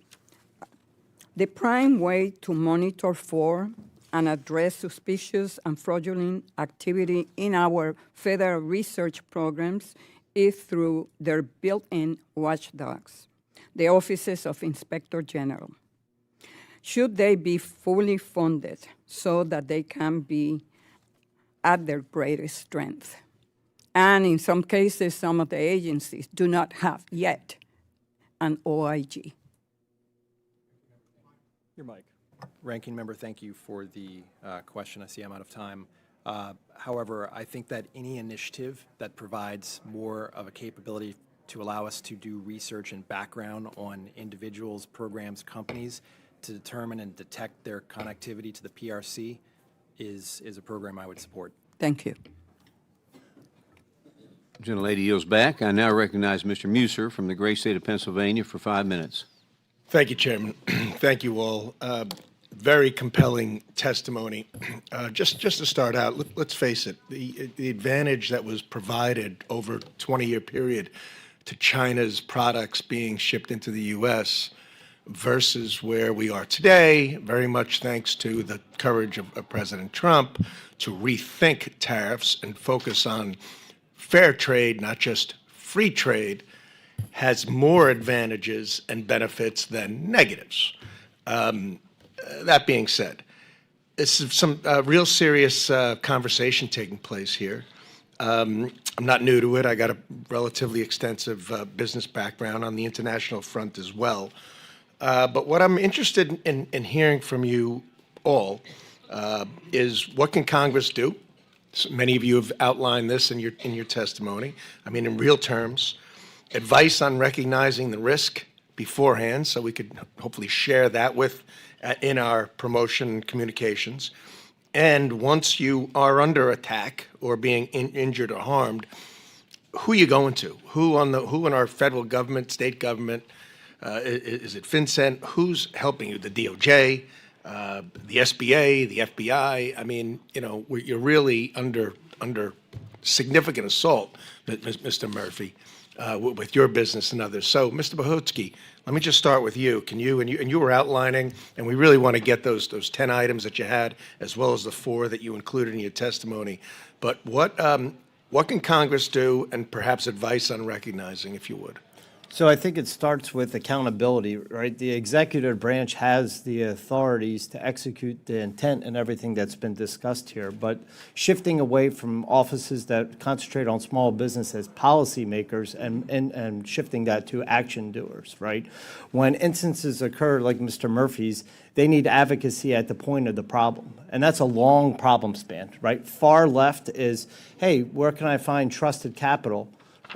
the prime way to monitor for and address suspicious and fraudulent activity in our federal research programs is through their built-in watchdogs, the offices of Inspector General. Should they be fully funded so that they can be at their greatest strength? And in some cases, some of the agencies do not have yet an OIG.
Your mic. Ranking Member, thank you for the question. I see I'm out of time. However, I think that any initiative that provides more of a capability to allow us to do research and background on individuals, programs, companies to determine and detect their connectivity to the PRC is a program I would support.
Thank you.
Gentlelady yields back. I now recognize Mr. Muser from the great state of Pennsylvania for 5 minutes.
Thank you, Chairman. Thank you all. Very compelling testimony. Just to start out, let's face it, the advantage that was provided over a 20-year period to China's products being shipped into the U.S. versus where we are today, very much thanks to the courage of President Trump to rethink tariffs and focus on fair trade, not just free trade, has more advantages and benefits than negatives. That being said, this is some real serious conversation taking place here. I'm not new to it. I got a relatively extensive business background on the international front as well. But what I'm interested in hearing from you all is, what can Congress do? So many of you have outlined this in your testimony. I mean, in real terms, advice on recognizing the risk beforehand, so we could hopefully share that with in our promotion communications. And once you are under attack or being injured or harmed, who are you going to? Who in our federal government, state government? Is it FinCEN? Who's helping you? The DOJ, the SBA, the FBI? I mean, you know, you're really under significant assault, Mr. Murphy, with your business and others. So, Mr. Pahutski, let me just start with you. Can you, and you were outlining, and we really want to get those 10 items that you had, as well as the 4 that you included in your testimony. But what can Congress do, and perhaps advice on recognizing, if you would?
So I think it starts with accountability, right? The executive branch has the authorities to execute the intent and everything that's been discussed here, but shifting away from offices that concentrate on small business as policymakers and shifting that to action doers, right? When instances occur like Mr. Murphy's, they need advocacy at the point of the problem, and that's a long problem span, right? Far left is, hey, where can I find trusted capital?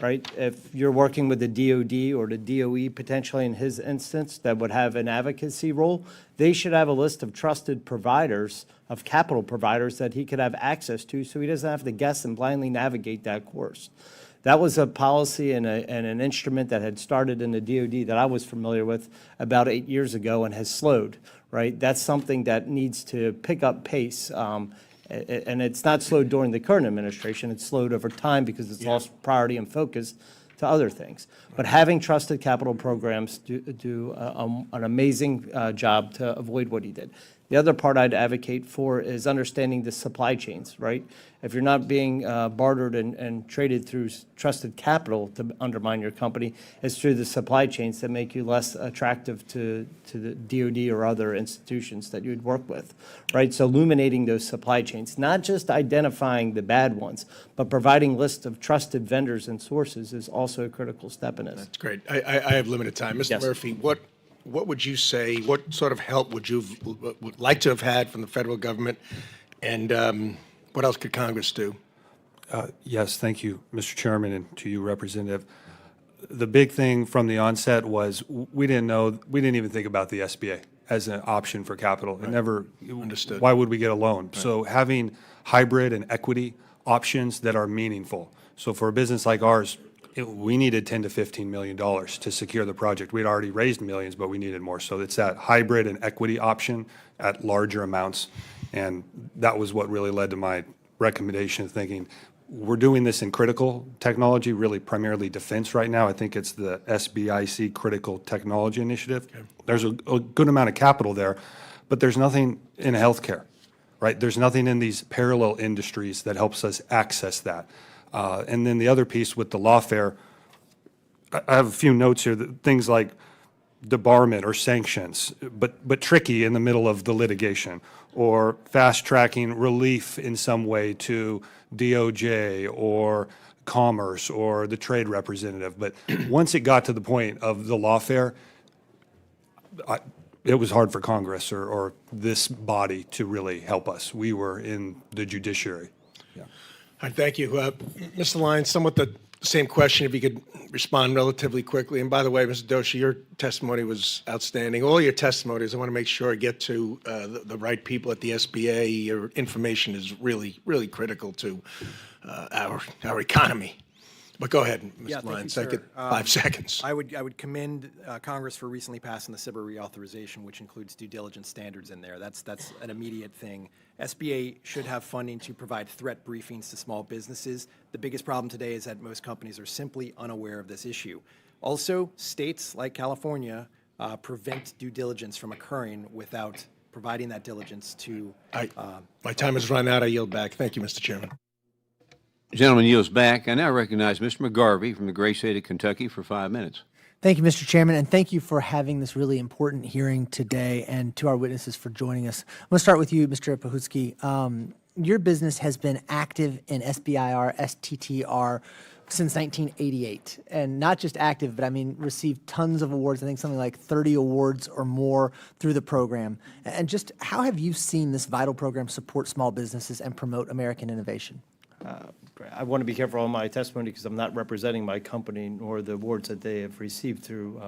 Right? If you're working with the DOD or the DOE, potentially in his instance, that would have an advocacy role, they should have a list of trusted providers, of capital providers that he could have access to, so he doesn't have to guess and blindly navigate that course. That was a policy and an instrument that had started in the DoD that I was familiar with about 8 years ago and has slowed, right? That's something that needs to pick up pace. And it's not slowed during the current administration. It's slowed over time because it's lost priority and focus to other things. But having trusted capital programs do an amazing job to avoid what he did. The other part I'd advocate for is understanding the supply chains, right? If you're not being bartered and traded through trusted capital to undermine your company, it's through the supply chains that make you less attractive to the DoD or other institutions that you'd work with, right? So illuminating those supply chains, not just identifying the bad ones, but providing lists of trusted vendors and sources is also a critical step in this.
That's great. I have limited time. Mr.
Yes.
Murphy, what would you say, what sort of help would you would like to have had from the federal government? And what else could Congress do?
Yes, thank you, Mr. Chairman, and to you, Representative. The big thing from the onset was we didn't even think about the SBA as an option for capital. It never,
Understood.
why would we get a loan? So having hybrid and equity options that are meaningful. So for a business like ours, we needed $10 to $15 million to secure the project. We'd already raised millions, but we needed more. So it's that hybrid and equity option at larger amounts. And that was what really led to my recommendation of thinking, we're doing this in critical technology, really primarily defense right now. I think it's the SBIC Critical Technology Initiative. Okay. There's a good amount of capital there, but there's nothing in healthcare, right? There's nothing in these parallel industries that helps us access that. And then the other piece with the lawfare, I have a few notes here, things like debarment or sanctions, but tricky in the middle of the litigation, or fast-tracking relief in some way to DOJ or Commerce or the trade representative. But once it got to the point of the lawfare, it was hard for Congress or this body to really help us. We were in the judiciary. Yeah.
All right, thank you. Mr. Lyons, somewhat the same question, if you could respond relatively quickly. And by the way, Mr. Doshi, your testimony was outstanding. All your testimonies, I want to make sure I get to the right people at the SBA. Your information is really, really critical to our economy. But go ahead, Mr. Lyons. I get 5 seconds.
I would commend Congress for recently passing the SBIR reauthorization, which includes due diligence standards in there. That's an immediate thing. SBA should have funding to provide threat briefings to small businesses. The biggest problem today is that most companies are simply unaware of this issue. Also, states like California prevent due diligence from occurring without providing that diligence to.
My time has run out. I yield back. Thank you, Mr. Chairman.
Gentleman yields back. I now recognize Mr. McGarvey from the great state of Kentucky for 5 minutes.
Thank you, Mr. Chairman, and thank you for having this really important hearing today, and to our witnesses for joining us. I'm going to start with you, Mr. Pahutski. Your business has been active in SBIR, STTR since 1988, and not just active, but I mean received tons of awards, I think something like 30 awards or more through the program. And just how have you seen this vital program support small businesses and promote American innovation?
I want to be careful on my testimony because I'm not representing my company nor the awards that they have received through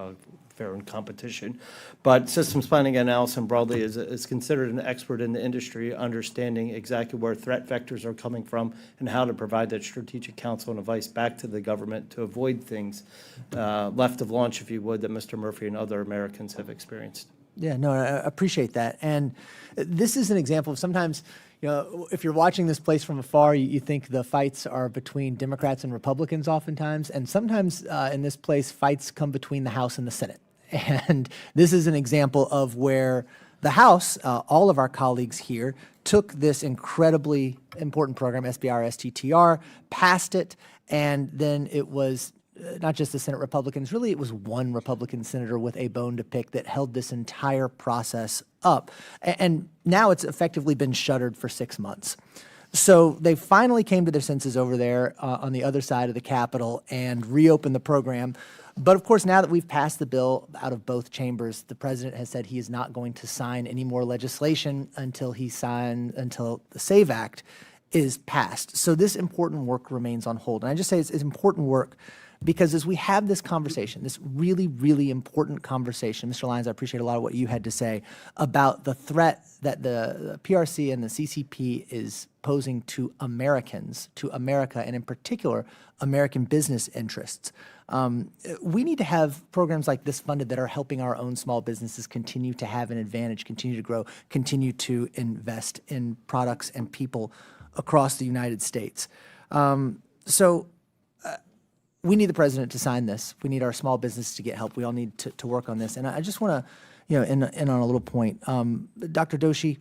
fair and competition. But systems planning and analysis broadly is considered an expert in the industry, understanding exactly where threat vectors are coming from and how to provide that strategic counsel and advice back to the government to avoid things left of launch, if you would, that Mr. Murphy and other Americans have experienced.
Yeah, no, I appreciate that. And this is an example of sometimes, you know, if you're watching this place from afar, you think the fights are between Democrats and Republicans oftentimes. And sometimes in this place, fights come between the House and the Senate. And this is an example of where the House, all of our colleagues here, took this incredibly important program, SBIR, STTR, passed it, and then it was not just the Senate Republicans, really it was one Republican senator with a bone to pick that held this entire process up. And now it's effectively been shuttered for 6 months. So they finally came to their senses over there on the other side of the Capitol and reopened the program. But of course, now that we've passed the bill out of both chambers, the president has said he is not going to sign any more legislation until the SAVE Act is passed. So this important work remains on hold. And I just say it's important work Because as we have this conversation, this really, really important conversation, Mr. Lyons, I appreciate a lot of what you had to say about the threat that the PRC and the CCP is posing to Americans, to America, and in particular, American business interests. We need to have programs like this funded that are helping our own small businesses continue to have an advantage, continue to grow, continue to invest in products and people across the United States. We need the president to sign this. We need our small business to get help. We all need to work on this. And I just want to, end on a little point. Dr. Doshi,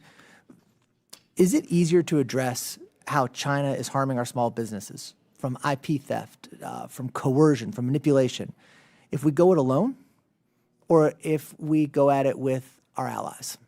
is it easier to address how China is harming our small businesses from IP theft, from coercion, from manipulation, if we go it alone or if we go at it with our allies?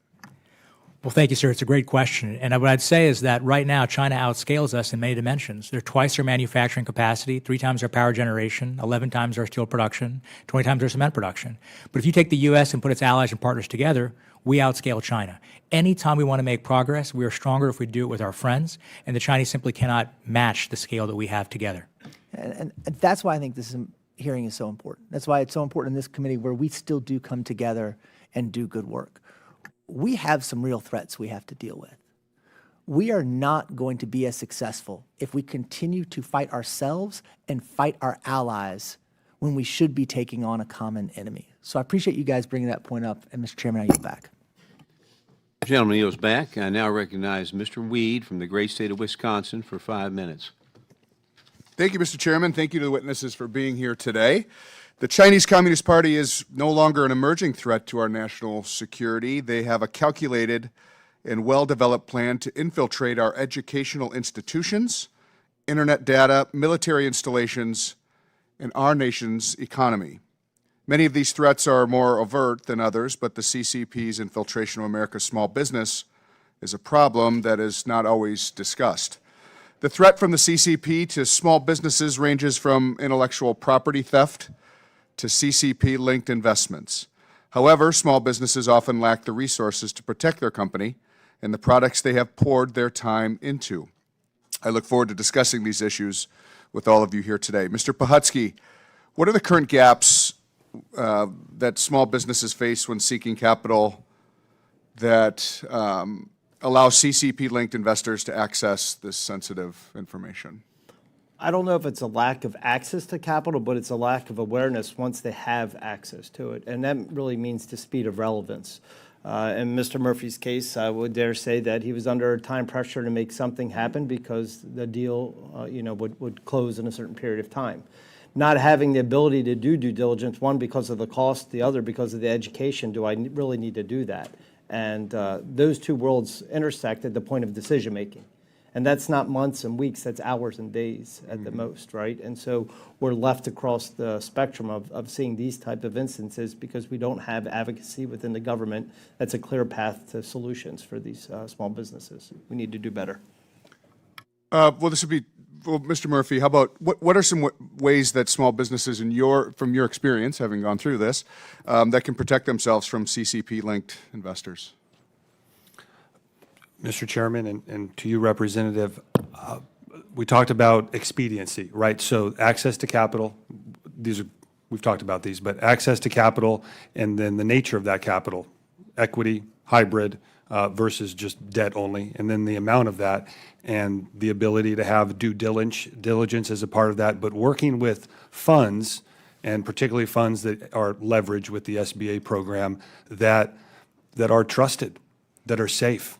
Well, thank you, sir. It's a great question. And what I'd say is that right now, China outscales us in many dimensions. They're twice our manufacturing capacity, 3 times our power generation, 11 times our steel production, 20 times our cement production. But if you take the U.S. and put its allies and partners together, we outscale China. Anytime we want to make progress, we are stronger if we do it with our friends, and the Chinese simply cannot match the scale that we have together.
And that's why I think this hearing is so important. That's why it's so important in this committee where we still do come together and do good work. We have some real threats we have to deal with. We are not going to be as successful if we continue to fight ourselves and fight our allies when we should be taking on a common enemy. So I appreciate you guys bringing that point up. And Mr. Chairman, I yield back.
Gentleman yields back. I now recognize Mr. Weed from the great state of Wisconsin for 5 minutes.
Thank you, Mr. Chairman. Thank you to the witnesses for being here today. The Chinese Communist Party is no longer an emerging threat to our national security. They have a calculated and well-developed plan to infiltrate our educational institutions, internet data, military installations, and our nation's economy. Many of these threats are more overt than others, but the CCP's infiltration of America's small business is a problem that is not always discussed. The threat from the CCP to small businesses ranges from intellectual property theft to CCP-linked investments. However, small businesses often lack the resources to protect their company and the products they have poured their time into. I look forward to discussing these issues with all of you here today. Mr. Pahutski, what are the current gaps that small businesses face when seeking capital that allow CCP-linked investors to access this sensitive information?
I don't know if it's a lack of access to capital, but it's a lack of awareness once they have access to it. And that really means the speed of relevance. In Mr. Murphy's case, I would dare say that he was under time pressure to make something happen because the deal would close in a certain period of time. Not having the ability to do due diligence, one, because of the cost, the other, because of the education, do I really need to do that? And those two worlds intersect at the point of decision making. And that's not months and weeks, that's hours and days at the most, right? And so we're left across the spectrum of seeing these type of instances because we don't have advocacy within the government that's a clear path to solutions for these small businesses. We need to do better.
Well, Mr. Murphy, how about, what are some ways that small businesses, from your experience, having gone through this, that can protect themselves from CCP-linked investors?
Mr. Chairman, and to you, Representative, we talked about expediency, right? So access to capital, we've talked about these, but access to capital and then the nature of that capital, equity, hybrid versus just debt only, and then the amount of that and the ability to have due diligence as a part of that, but working with funds and particularly funds that are leveraged with the SBA program that are trusted, that are safe.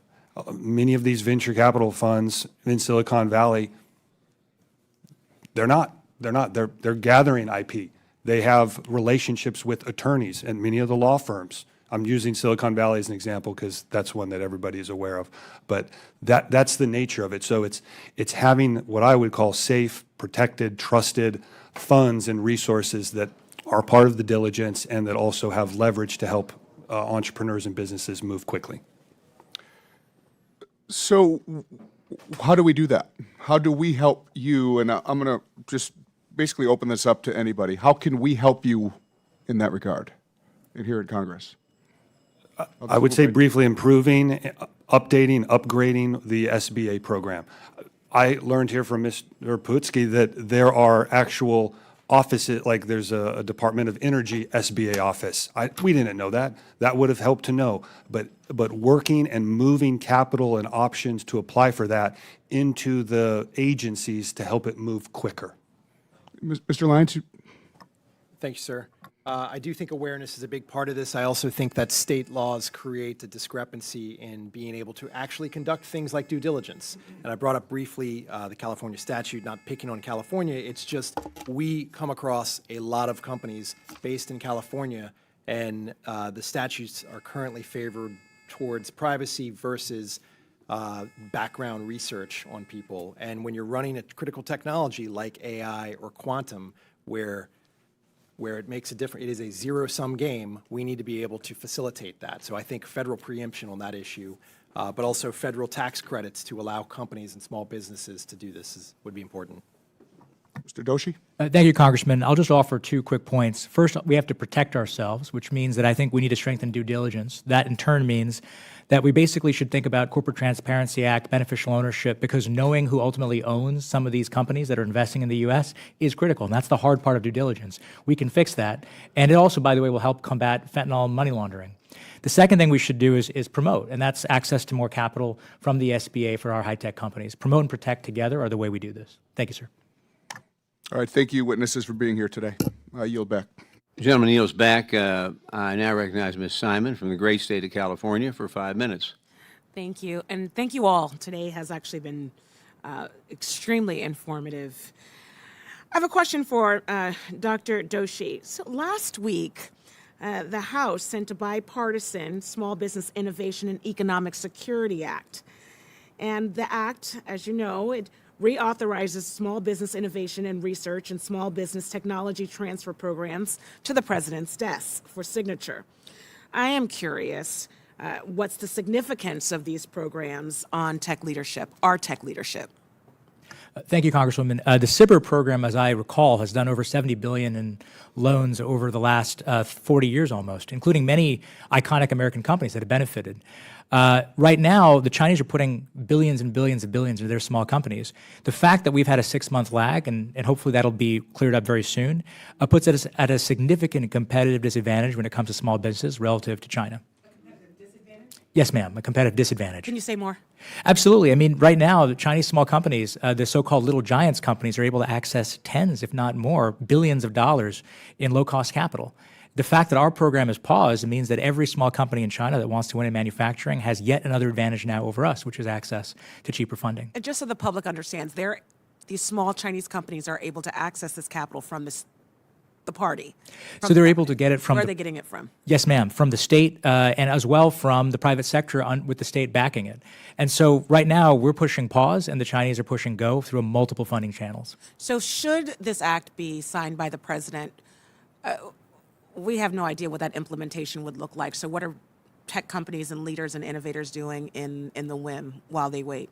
Many of these venture capital funds in Silicon Valley, they're not. They're gathering IP. They have relationships with attorneys and many of the law firms. I'm using Silicon Valley as an example because that's one that everybody is aware of. But that's the nature of it. So it's having what I would call safe, protected, trusted funds and resources that are part of the diligence and that also have leverage to help entrepreneurs and businesses move quickly.
So how do we do that? How do we help you? And I'm going to just basically open this up to anybody. How can we help you in that regard here at Congress?
I would say briefly improving, updating, upgrading the SBA program. I learned here from Mr. Pahutski that there are actual offices, like there's a Department of Energy SBA office. We didn't know that. That would have helped to know. But working and moving capital and options to apply for that into the agencies to help it move quicker.
Mr. Lyons,
Thank you, sir. I do think awareness is a big part of this. I also think that state laws create a discrepancy in being able to actually conduct things like due diligence. And I brought up briefly the California statute, not picking on California. It's just we come across a lot of companies based in California, and the statutes are currently favored towards privacy versus background research on people. And when you're running a critical technology like AI or quantum, where it makes a difference, it is a zero-sum game, we need to be able to facilitate that. So I think federal preemption on that issue, but also federal tax credits to allow companies and small businesses to do this would be important.
Mr. Doshi?
Thank you, Congressman. I'll just offer 2 quick points. First, we have to protect ourselves, which means that I think we need to strengthen due diligence. That in turn means that we basically should think about Corporate Transparency Act, beneficial ownership, because knowing who ultimately owns some of these companies that are investing in the U.S. is critical, and that's the hard part of due diligence. We can fix that, and it also, by the way, will help combat fentanyl and money laundering. The second thing we should do is promote, and that's access to more capital from the SBA for our high-tech companies. Promote and protect together are the way we do this. Thank you, sir.
All right, thank you, witnesses, for being here today. I yield back.
The gentleman yields back. I now recognize Ms. Simon from the great state of California for 5 minutes.
Thank you, and thank you all. Today has actually been extremely informative. I have a question for Dr. Doshi. So last week, the House sent a bipartisan Small Business Innovation and Economic Security Act. And the act, as you know, it reauthorizes small business innovation and research and small business technology transfer programs to the president's desk for signature. I am curious, what's the significance of these programs on tech leadership, our tech leadership?
Thank you, Congresswoman. The SBIR program, as I recall, has done over $70 billion in loans over the last 40 years almost, including many iconic American companies that have benefited. Right now, the Chinese are putting billions and billions and billions into their small companies. The fact that we've had a 6-month lag, and hopefully that'll be cleared up very soon, puts us at a significant competitive disadvantage when it comes to small businesses relative to China. Yes, ma'am, a competitive disadvantage.
Can you say more?
Absolutely. I mean, right now, the Chinese small companies, the so-called little giants companies, are able to access tens, if not more, billions of dollars in low-cost capital. The fact that our program is paused means that every small company in China that wants to win in manufacturing has yet another advantage now over us, which is access to cheaper funding.
And just so the public understands, these small Chinese companies are able to access this capital from the party.
So they're able to get it from—
Where are they getting it from?
Yes, ma'am, from the state and as well from the private sector with the state backing it. And so right now we're pushing pause and the Chinese are pushing go through multiple funding channels.
So should this act be signed by the president, we have no idea what that implementation would look like. So what are tech companies and leaders and innovators doing in the WIM while they wait?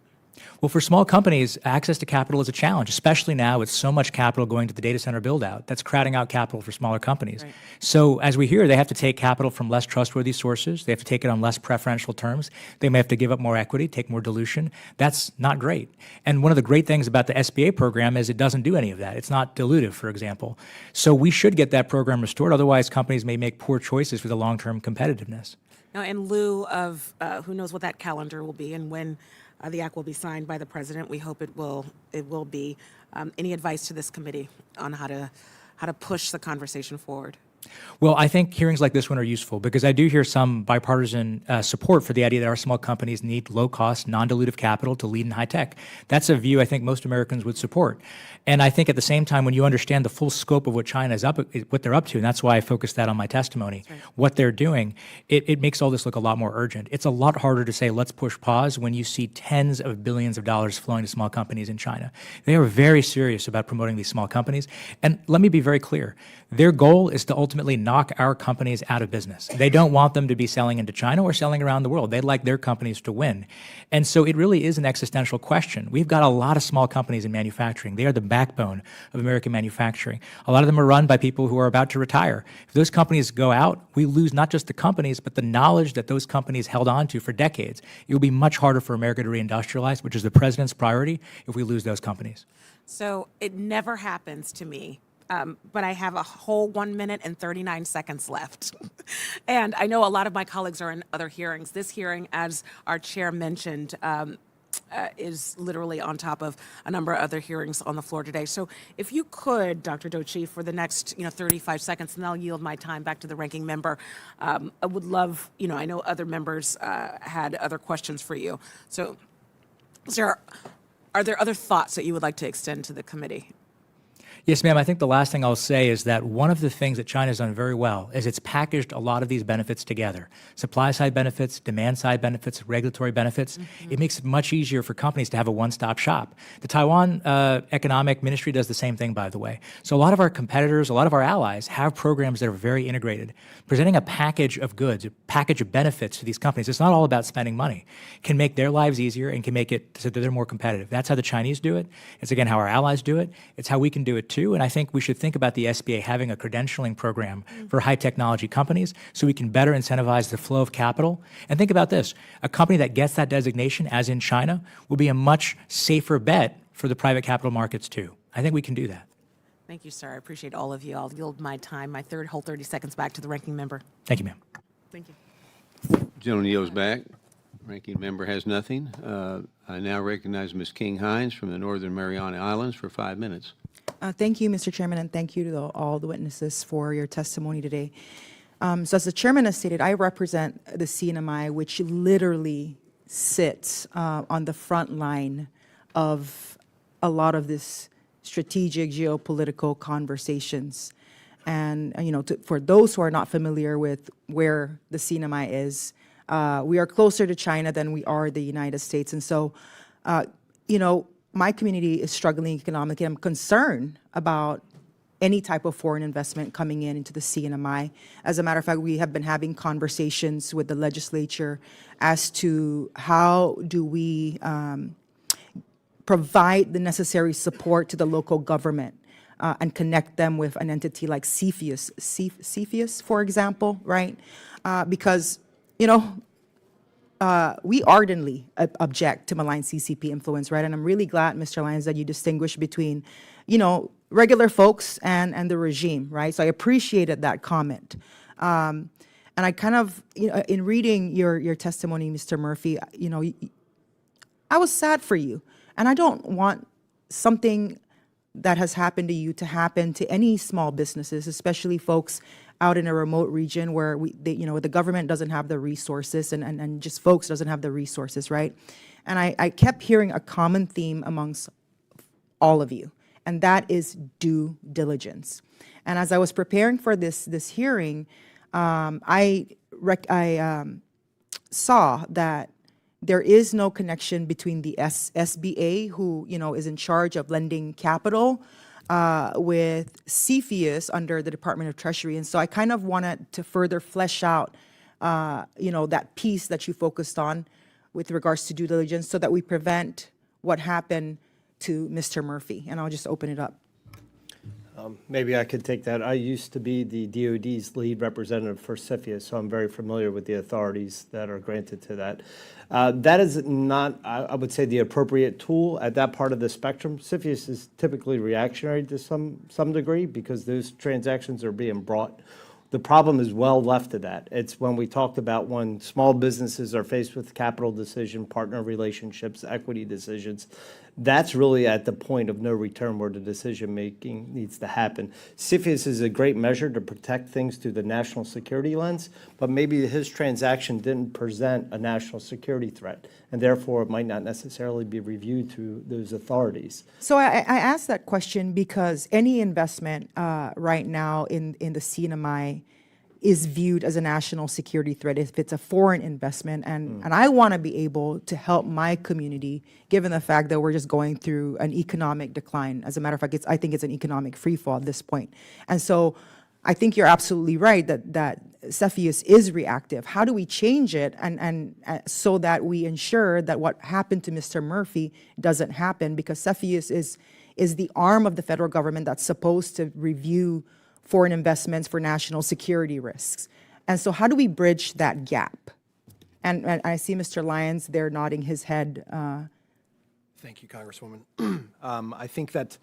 Well, for small companies, access to capital is a challenge, especially now with so much capital going to the data center build-out. That's crowding out capital for smaller companies.
Right.
So as we hear, they have to take capital from less trustworthy sources. They have to take it on less preferential terms. They may have to give up more equity, take more dilution. That's not great. And one of the great things about the SBA program is it doesn't do any of that. It's not dilutive, for example. So we should get that program restored. Otherwise, companies may make poor choices for the long-term competitiveness.
Now, in lieu of who knows what that calendar will be and when the act will be signed by the president, we hope it will be. Any advice to this committee on how to push the conversation forward?
Well, I think hearings like this one are useful because I do hear some bipartisan support for the idea that our small companies need low-cost, non-dilutive capital to lead in high tech. That's a view I think most Americans would support. And I think at the same time, when you understand the full scope of what China is what they're up to, and that's why I focused that on my testimony, right, what they're doing, it makes all this look a lot more urgent. It's a lot harder to say, let's push pause when you see tens of billions of dollars flowing to small companies in China. They are very serious about promoting these small companies. And let me be very clear. Their goal is to ultimately knock our companies out of business. They don't want them to be selling into China or selling around the world. They'd like their companies to win. And so it really is an existential question. We've got a lot of small companies in manufacturing. They are the backbone of American manufacturing. A lot of them are run by people who are about to retire. If those companies go out, we lose not just the companies, but the knowledge that those companies held on to for decades. It will be much harder for America to reindustrialize, which is the president's priority, if we lose those companies.
So it never happens to me but I have a whole 1 minute and 39 seconds left. And I know a lot of my colleagues are in other hearings. This hearing, as our chair mentioned, is literally on top of a number of other hearings on the floor today. So if you could, Dr. Doshi, for the next 35 seconds, and I'll yield my time back to the ranking member, I would love, I know other members had other questions for you. So are there other thoughts that you would like to extend to the committee?
Yes, ma'am. I think the last thing I'll say is that one of the things that China's done very well is it's packaged a lot of these benefits together. Supply-side benefits, demand-side benefits, regulatory benefits. It makes it much easier for companies to have a one-stop shop. The Taiwan Economic Ministry does the same thing, by the way. So a lot of our competitors, a lot of our allies have programs that are very integrated. Presenting a package of goods, a package of benefits to these companies, it's not all about spending money, can make their lives easier and can make it so that they're more competitive. That's how the Chinese do it. It's, again, how our allies do it. It's how we can do it, too. And I think we should think about the SBA having a credentialing program for high technology companies so we can better incentivize the flow of capital. And think about this, a company that gets that designation, as in China, will be a much safer bet for the private capital markets too. I think we can do that.
Thank you, sir. I appreciate all of you. I'll yield my time, my whole 30 seconds back to the ranking member.
Thank you, ma'am.
Thank you.
Gentleman yields back. Ranking member has nothing. I now recognize Ms. King-Hines from the Northern Mariana Islands for 5 minutes.
Thank you, Mr. Chairman, and thank you to all the witnesses for your testimony today. So as the chairman has stated, I represent the CNMI, which literally sits on the front line of a lot of this strategic geopolitical conversations. And, for those who are not familiar with where the CNMI is, we are closer to China than we are the United States. And so, my community is struggling economically. I'm concerned about any type of foreign investment coming into the CNMI. As a matter of fact, we have been having conversations with the legislature as to how do we provide the necessary support to the local government and connect them with an entity like CFIUS, for example, right? Because, we ardently object to malign CCP influence, right? And I'm really glad, Mr. Lyons, that you distinguish between, regular folks and the regime, right? So I appreciated that comment. And I kind of, in reading your testimony, Mr. Murphy, I was sad for you. And I don't want something that has happened to you to happen to any small businesses, especially folks out in a remote region where the government doesn't have the resources and just folks doesn't have the resources, right? And I kept hearing a common theme amongst all of you, and that is due diligence. And as I was preparing for this hearing, I saw that there is no connection between the SBA, who is in charge of lending capital, with CFIUS under the Department of Treasury. And so I kind of wanted to further flesh out, that piece that you focused on with regards to due diligence so that we prevent what happened to Mr. Murphy. And I'll just open it up.
Maybe I could take that. I used to be the DoD's lead representative for CFIUS, so I'm very familiar with the authorities that are granted to that. That is not, I would say, the appropriate tool at that part of the spectrum. CFIUS is typically reactionary to some degree because those transactions are being brought. The problem is well left of that. It's when we talked about when small businesses are faced with capital decision, partner relationships, equity decisions. That's really at the point of no return where the decision-making needs to happen. CFIUS is a great measure to protect things through the national security lens, but maybe his transaction didn't present a national security threat, and therefore it might not necessarily be reviewed through those authorities.
So I asked that question because any investment right now in the CNMI is viewed as a national security threat if it's a foreign investment. And I want to be able to help my community, given the fact that we're just going through an economic decline. As a matter of fact, I think it's an economic free fall at this point. And so I think you're absolutely right that CFIUS is reactive. How do we change it and so that we ensure that what happened to Mr. Murphy doesn't happen? Because CFIUS is the arm of the federal government that's supposed to review foreign investments for national security risks. And so how do we bridge that gap? And I see Mr. Lyons there nodding his head.
Thank you, Congresswoman. I think that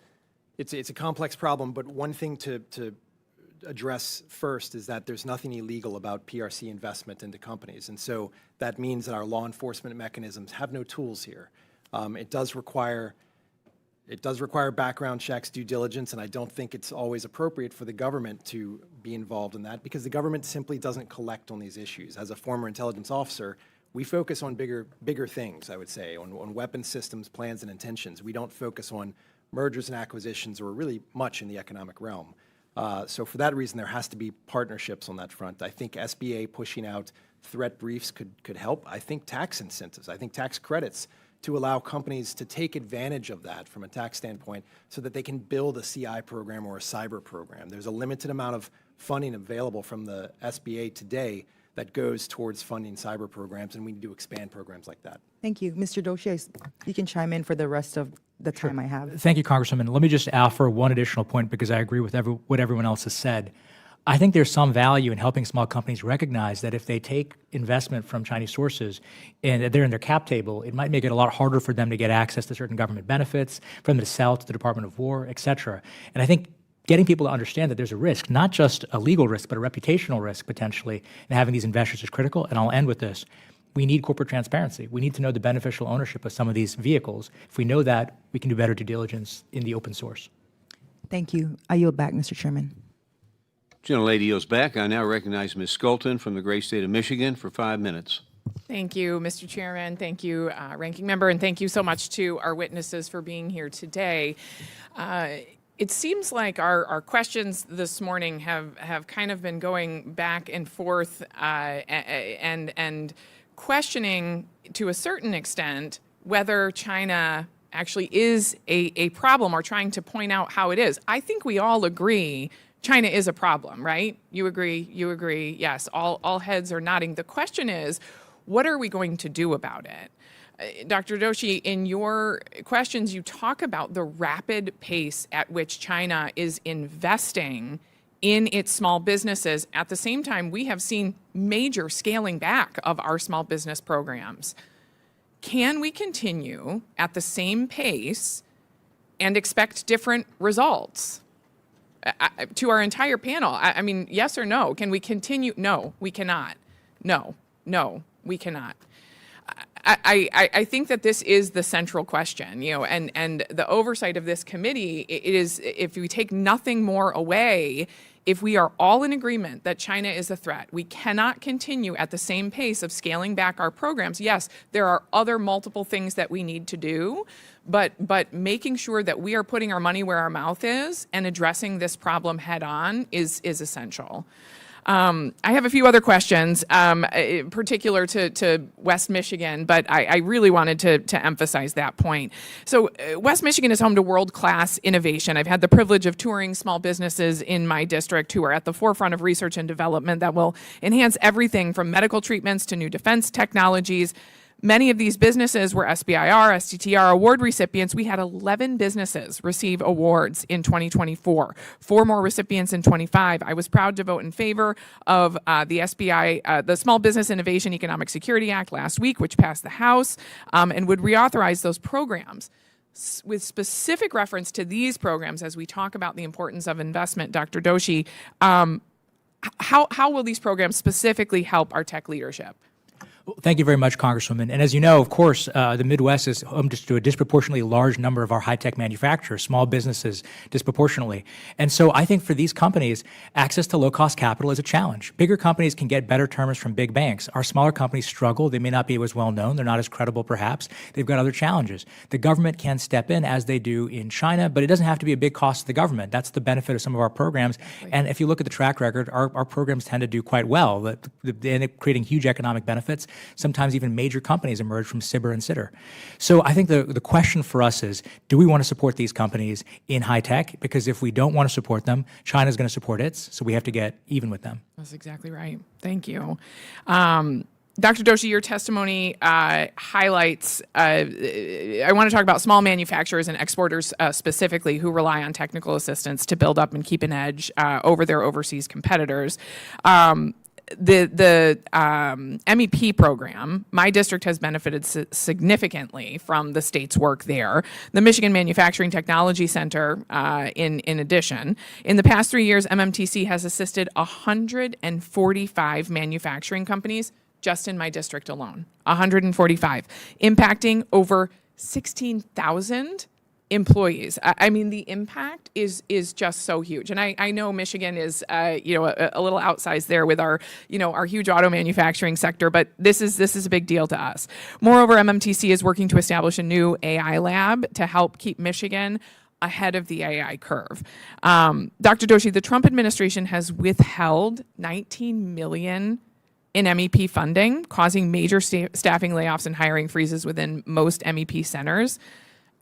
it's a complex problem, but one thing to address first is that there's nothing illegal about PRC investment into companies. And so that means that our law enforcement mechanisms have no tools here. It does require background checks, due diligence, and I don't think it's always appropriate for the government to be involved in that because the government simply doesn't collect on these issues. As a former intelligence officer, we focus on bigger things, I would say, on weapons systems, plans, and intentions. We don't focus on mergers and acquisitions or really much in the economic realm. So for that reason, there has to be partnerships on that front. I think SBA pushing out threat briefs could help. I think tax incentives, I think tax credits to allow companies to take advantage of that from a tax standpoint so that they can build a CI program or a cyber program. There's a limited amount of funding available from the SBA today that goes towards funding cyber programs, and we need to expand programs like that.
Thank you. Mr. Doshi, you can chime in for the rest of the time I have.
Thank you, Congresswoman. Let me just offer one additional point because I agree with what everyone else has said. I think there's some value in helping small companies recognize that if they take investment from Chinese sources and they're in their cap table, it might make it a lot harder for them to get access to certain government benefits, for them to sell to the Department of War, et cetera. And I think getting people to understand that there's a risk, not just a legal risk, but a reputational risk potentially, and having these investors is critical. And I'll end with this. We need corporate transparency. We need to know the beneficial ownership of some of these vehicles. If we know that, we can do better due diligence in the open source.
Thank you. I yield back, Mr. Chairman.
Gentlelady yields back. I now recognize Ms. Skelton from the great state of Michigan for 5 minutes.
Thank you, Mr. Chairman. Thank you, Ranking Member, and thank you so much to our witnesses for being here today. It seems like our questions this morning have kind of been going back and forth and questioning to a certain extent whether China actually is a problem or trying to point out how it is. I think we all agree China is a problem, right? You agree, yes, all heads are nodding. The question is, what are we going to do about it? Dr. Doshi, in your questions, you talk about the rapid pace at which China is investing in its small businesses. At the same time, we have seen major scaling back of our small business programs. Can we continue at the same pace and expect different results? To our entire panel, I mean, yes or no? Can we continue? No, we cannot. No, we cannot. I think that this is the central question, and the oversight of this committee, it is, if we take nothing more away, if we are all in agreement that China is a threat, we cannot continue at the same pace of scaling back our programs. Yes, there are other multiple things that we need to do, but making sure that we are putting our money where our mouth is and addressing this problem head on is essential. I have a few other questions, particular to West Michigan, but I really wanted to emphasize that point. So West Michigan is home to world-class innovation. I've had the privilege of touring small businesses in my district who are at the forefront of research and development that will enhance everything from medical treatments to new defense technologies. Many of these businesses were SBIR, STTR award recipients. We had 11 businesses receive awards in 2024, 4 more recipients in 25. I was proud to vote in favor of the SBI, the Small Business Innovation Economic Security Act last week, which passed the House, and would reauthorize those programs. With specific reference to these programs, as we talk about the importance of investment, Dr. Doshi, how will these programs specifically help our tech leadership?
Well, thank you very much, Congresswoman. And as you know, of course, the Midwest is home to a disproportionately large number of our high-tech manufacturers, small businesses disproportionately. And so I think for these companies, access to low-cost capital is a challenge. Bigger companies can get better terms from big banks. Our smaller companies struggle. They may not be as well known. They're not as credible, perhaps. They've got other challenges. The government can step in, as they do in China, but it doesn't have to be a big cost to the government. That's the benefit of some of our programs. And if you look at the track record, our programs tend to do quite well. They end up creating huge economic benefits. Sometimes even major companies emerge from SIBR and SITR. So I think the question for us is, do we want to support these companies in high tech? Because if we don't want to support them, China's going to support its, so we have to get even with them.
That's exactly right. Thank you. Dr. Doshi, your testimony highlights, I want to talk about small manufacturers and exporters specifically who rely on technical assistance to build up and keep an edge over their overseas competitors. the MEP program, my district has benefited significantly from the state's work there. The Michigan Manufacturing Technology Center, in addition, in the past 3 years, MMTC has assisted 145 manufacturing companies just in my district alone. 145, impacting over 16,000 employees. I mean, the impact is just so huge. And I know Michigan is, a little outsized there with our huge auto manufacturing sector, but this is a big deal to us. Moreover, MMTC is working to establish a new AI lab to help keep Michigan ahead of the AI curve. Dr. Doshi, the Trump administration has withheld $19 million in MEP funding, causing major staffing layoffs and hiring freezes within most MEP centers.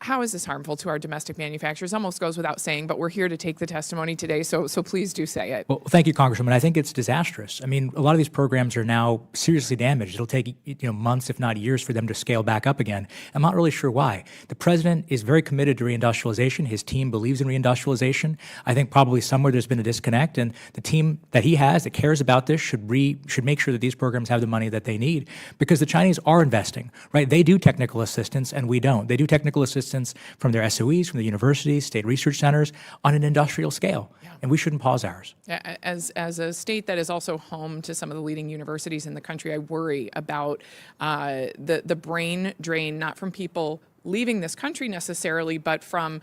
How is this harmful to our domestic manufacturers? Almost goes without saying, but we're here to take the testimony today, so please do say it.
Well, thank you, Congresswoman. I think it's disastrous. I mean, a lot of these programs are now seriously damaged. It'll take months, if not years, for them to scale back up again. I'm not really sure why. The president is very committed to reindustrialization. His team believes in reindustrialization. I think probably somewhere there's been a disconnect, and the team that he has that cares about this should make sure that these programs have the money that they need, because the Chinese are investing, right? They do technical assistance, and we don't. They do technical assistance from their SOEs, from the universities, state research centers on an industrial scale, and we shouldn't pause ours.
As a state that is also home to some of the leading universities in the country, I worry about the brain drain, not from people leaving this country necessarily, but from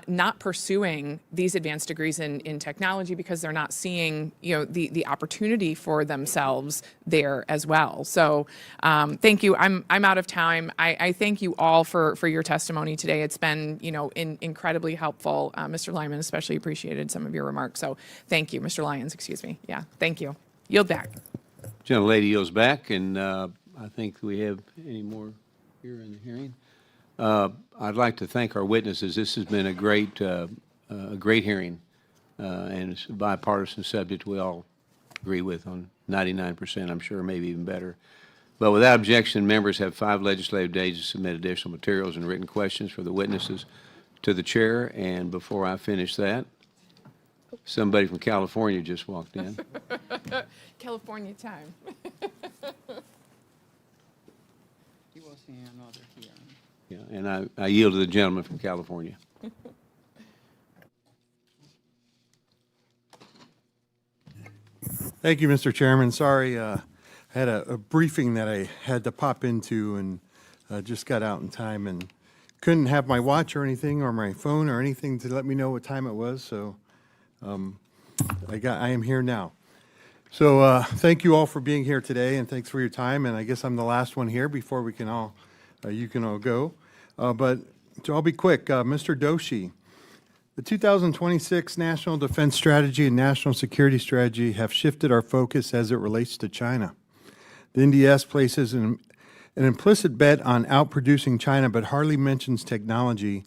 not pursuing these advanced degrees in technology because they're not seeing the opportunity for themselves there as well. So thank you. I'm out of time. I thank you all for your testimony today. It's been incredibly helpful. Mr. Lyman especially appreciated some of your remarks. So thank you, Mr. Lyons. Excuse me. Yeah, thank you. Yield back.
Gentlelady yields back, and I think we have any more here in the hearing. I'd like to thank our witnesses. This has been a great hearing, and it's a bipartisan subject we all agree with on 99%, I'm sure, maybe even better. But without objection, members have 5 legislative days to submit additional materials and written questions for the witnesses to the chair. And before I finish that, somebody from California just walked in.
California time.
You will see another hearing.
Yeah, and I yield to the gentleman from California.
Thank you, Mr. Chairman. Sorry, I had a briefing that I had to pop into and just got out in time and couldn't have my watch or anything or my phone or anything to let me know what time it was. So I am here now. So thank you all for being here today, and thanks for your time. And I guess I'm the last one here before we can all you can all go. But I'll be quick. Mr. Doshi, the 2026 National Defense Strategy and National Security Strategy have shifted our focus as it relates to China. The NDS places an implicit bet on outproducing China, but hardly mentions technology,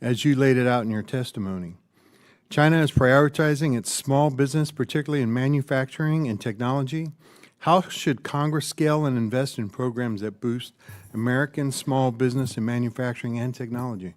as you laid it out in your testimony. China is prioritizing its small business, particularly in manufacturing and technology. How should Congress scale and invest in programs that boost American small business in manufacturing and technology?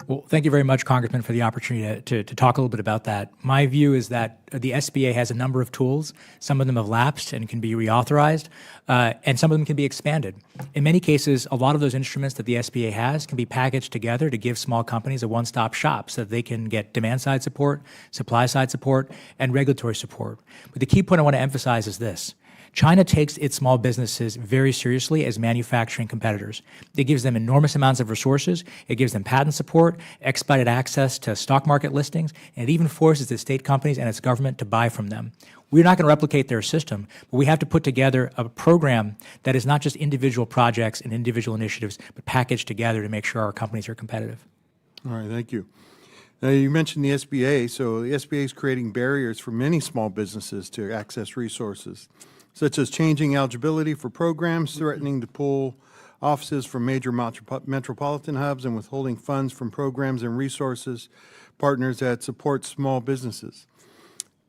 Well, thank you very much, Congressman, for the opportunity to talk a little bit about that. My view is that the SBA has a number of tools. Some of them have lapsed and can be reauthorized, and some of them can be expanded. In many cases, a lot of those instruments that the SBA has can be packaged together to give small companies a one-stop shop so that they can get demand-side support, supply-side support, and regulatory support. But the key point I want to emphasize is this. China takes its small businesses very seriously as manufacturing competitors. It gives them enormous amounts of resources. It gives them patent support, expedited access to stock market listings, and it even forces the state companies and its government to buy from them. We're not going to replicate their system, but we have to put together a program that is not just individual projects and individual initiatives, but packaged together to make sure our companies are competitive.
All right, thank you. Now, you mentioned the SBA. So the SBA is creating barriers for many small businesses to access resources, such as changing eligibility for programs, threatening to pull offices from major metropolitan hubs, and withholding funds from programs and resources partners that support small businesses.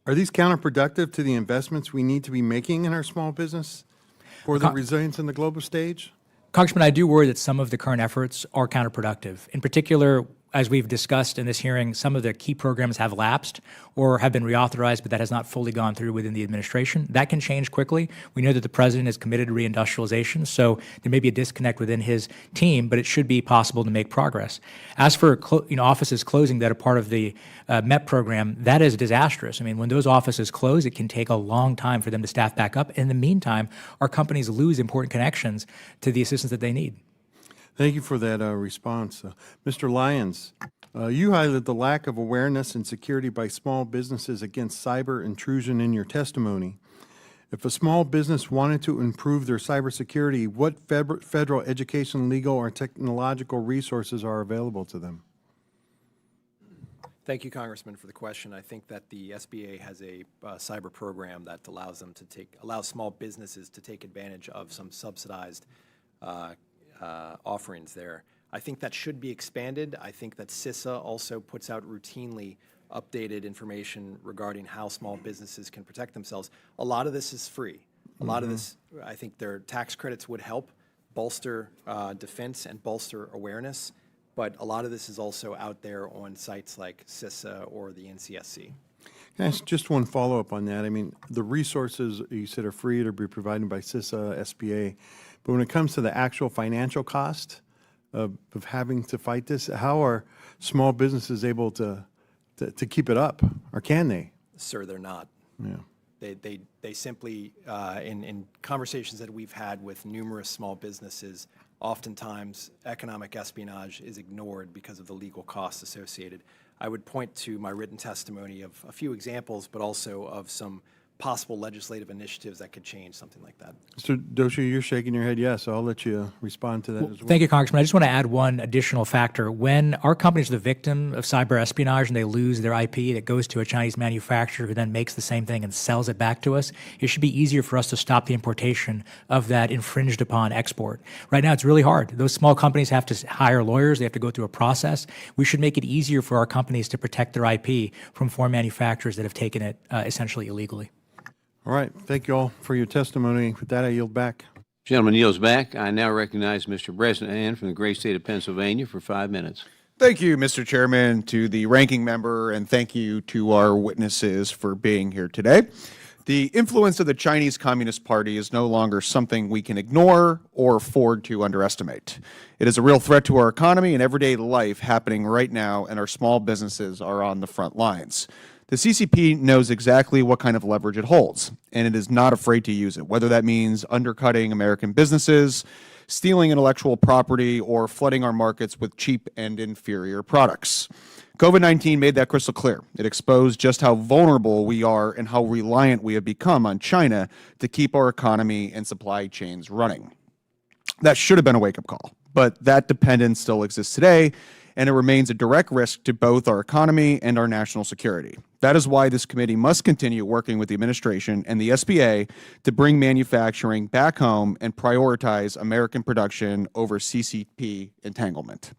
Are these counterproductive to the investments we need to be making in our small business for the resilience in the global stage?
Congressman, I do worry that some of the current efforts are counterproductive. In particular, as we've discussed in this hearing, some of the key programs have lapsed or have been reauthorized, but that has not fully gone through within the administration. That can change quickly. We know that the president is committed to reindustrialization, so there may be a disconnect within his team, but it should be possible to make progress. As for offices closing that are part of the MEP program, that is disastrous. I mean, when those offices close, it can take a long time for them to staff back up. In the meantime, our companies lose important connections to the assistance that they need.
Thank you for that response. Mr. Lyons, you highlighted the lack of awareness and security by small businesses against cyber intrusion in your testimony. If a small business wanted to improve their cybersecurity, what federal education, legal, or technological resources are available to them?
Thank you, Congressman, for the question. I think that the SBA has a cyber program that allows small businesses to take advantage of some subsidized offerings there. I think that should be expanded. I think that CISA also puts out routinely updated information regarding how small businesses can protect themselves. A lot of this is free. A lot of this, I think their tax credits would help bolster defense and bolster awareness, but a lot of this is also out there on sites like CISA or the NCSC.
Can I ask just one follow-up on that? I mean, the resources you said are free to be provided by CISA, SBA, but when it comes to the actual financial cost of having to fight this, how are small businesses able to keep it up, or can they?
Sir, they're not.
Yeah.
They simply, in conversations that we've had with numerous small businesses, oftentimes economic espionage is ignored because of the legal costs associated. I would point to my written testimony of a few examples, but also of some possible legislative initiatives that could change something like that.
Mr. Doshi, you're shaking your head yes, so I'll let you respond to that as well.
Thank you, Congressman. I just want to add one additional factor. When our companies are the victim of cyber espionage and they lose their IP, it goes to a Chinese manufacturer who then makes the same thing and sells it back to us. It should be easier for us to stop the importation of that infringed upon export. Right now, it's really hard. Those small companies have to hire lawyers. They have to go through a process. We should make it easier for our companies to protect their IP from foreign manufacturers that have taken it essentially illegally.
All right. Thank you all for your testimony. With that, I yield back.
Gentleman yields back. I now recognize Mr. Bresnahan from the great state of Pennsylvania for 5 minutes.
Thank you, Mr. Chairman, to the ranking member, and thank you to our witnesses for being here today. The influence of the Chinese Communist Party is no longer something we can ignore or afford to underestimate. It is a real threat to our economy and everyday life happening right now, and our small businesses are on the front lines. The CCP knows exactly what kind of leverage it holds, and it is not afraid to use it, whether that means undercutting American businesses, stealing intellectual property, or flooding our markets with cheap and inferior products. COVID-19 made that crystal clear. It exposed just how vulnerable we are and how reliant we have become on China to keep our economy and supply chains running. That should have been a wake-up call, but that dependence still exists today, and it remains a direct risk to both our economy and our national security. That is why this committee must continue working with the administration and the SBA to bring manufacturing back home and prioritize American production over CCP entanglement.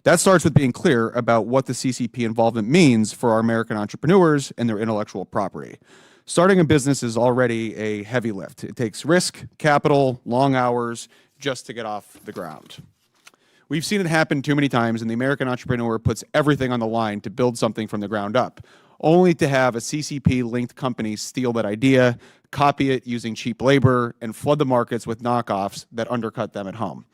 That starts with being clear about what the CCP involvement means for our American entrepreneurs and their intellectual property. Starting a business is already a heavy lift. It takes risk, capital, long hours just to get off the ground. We've seen it happen too many times, and the American entrepreneur puts everything on the line to build something from the ground up, only to have a CCP-linked company steal that idea, copy it using cheap labor, and flood the markets with knockoffs that undercut them at home.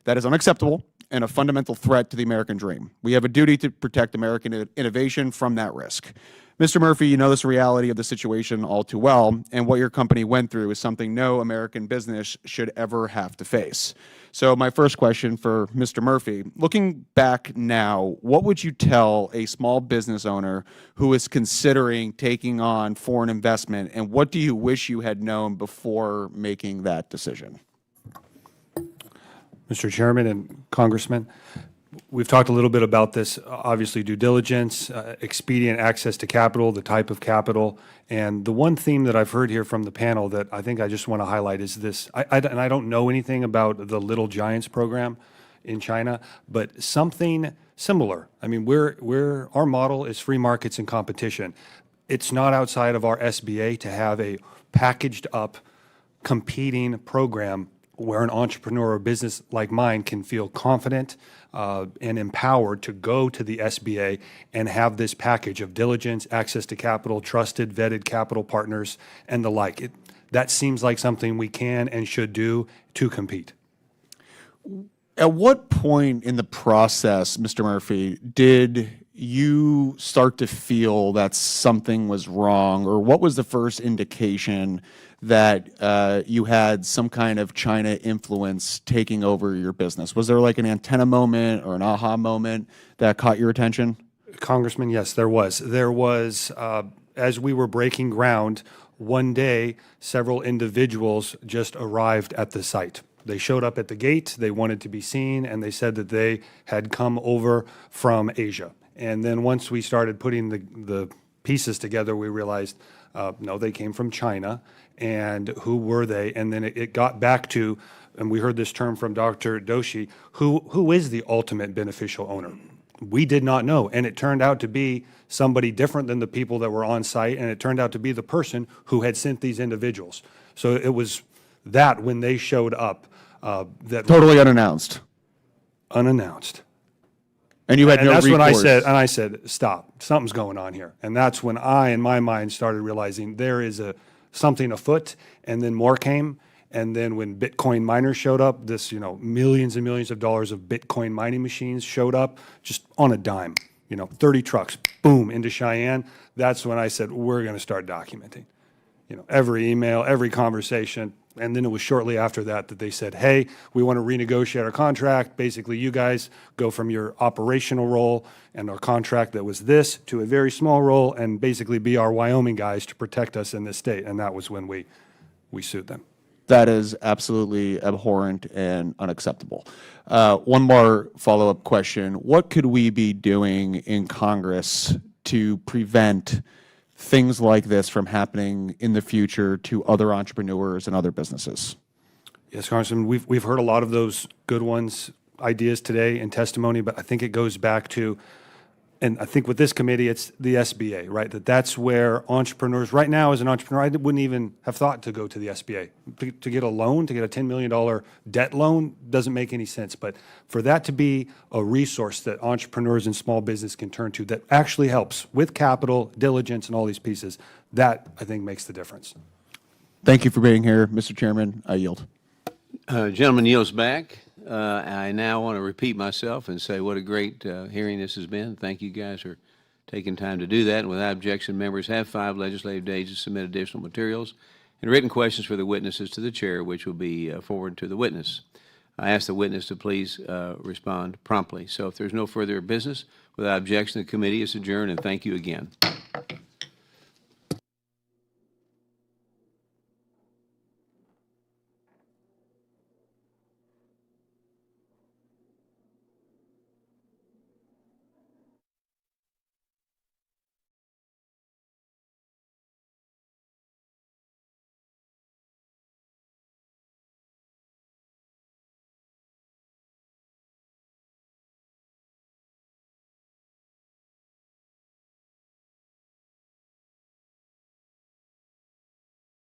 That is unacceptable and a fundamental threat to the American dream. We have a duty to protect American innovation from that risk. Mr. Murphy, you know this reality of the situation all too well, and what your company went through is something no American business should ever have to face. So my first question for Mr. Murphy, looking back now, what would you tell a small business owner who is considering taking on foreign investment, and what do you wish you had known before making that decision?
Mr. Chairman and Congressman, we've talked a little bit about this, obviously due diligence, expedient access to capital, the type of capital, and the one theme that I've heard here from the panel that I think I just want to highlight is this, and I don't know anything about the Little Giants program in China, but something similar. I mean, our model is free markets and competition. It's not outside of our SBA to have a packaged up competing program where an entrepreneur or business like mine can feel confident and empowered to go to the SBA and have this package of diligence, access to capital, trusted, vetted capital partners, and the like. That seems like something we can and should do to compete.
At what point in the process, Mr. Murphy, did you start to feel that something was wrong, or what was the first indication that you had some kind of China influence taking over your business? Was there like an antenna moment or an aha moment that caught your attention?
Congressman, yes, there was. There was, as we were breaking ground, one day, several individuals just arrived at the site. They showed up at the gate, they wanted to be seen, and they said that they had come over from Asia. And then once we started putting the pieces together, we realized, no, they came from China, and who were they? And then it got back to, and we heard this term from Dr. Doshi, who is the ultimate beneficial owner? We did not know, and it turned out to be somebody different than the people that were on site, and it turned out to be the person who had sent these individuals. So it was that when they showed up, that
Totally unannounced.
unannounced.
And you had
And
no
that's
recourse.
when I said, stop, something's going on here. And that's when I, in my mind, started realizing there is something afoot, and then more came. And then when Bitcoin miners showed up, this, millions and millions of dollars of Bitcoin mining machines showed up just on a dime, 30 trucks, boom, into Cheyenne. That's when I said, we're going to start documenting, every email, every conversation. And then it was shortly after that that they said, hey, we want to renegotiate our contract. Basically, you guys go from your operational role and our contract that was this to a very small role and basically be our Wyoming guys to protect us in this state. And that was when we sued them.
That is absolutely abhorrent and unacceptable. One more follow-up question. What could we be doing in Congress to prevent things like this from happening in the future to other entrepreneurs and other businesses?
Yes, Congressman, we've heard a lot of those good ones, ideas today in testimony, but I think it goes back to, and I think with this committee, it's the SBA, right? That's where entrepreneurs, right now as an entrepreneur, I wouldn't even have thought to go to the SBA. To get a loan, to get a $10 million debt loan doesn't make any sense. But for that to be a resource that entrepreneurs and small business can turn to that actually helps with capital, diligence, and all these pieces, that I think makes the difference.
Thank you for being here, Mr. Chairman. I yield.
Gentleman yields back. I now want to repeat myself and say what a great hearing this has been. Thank you guys for taking time to do that. And without objection, members have 5 legislative days to submit additional materials and written questions for the witnesses to the chair, which will be forwarded to the witness. I ask the witness to please respond promptly. So if there's no further business, without objection, the committee is adjourned, and thank you again.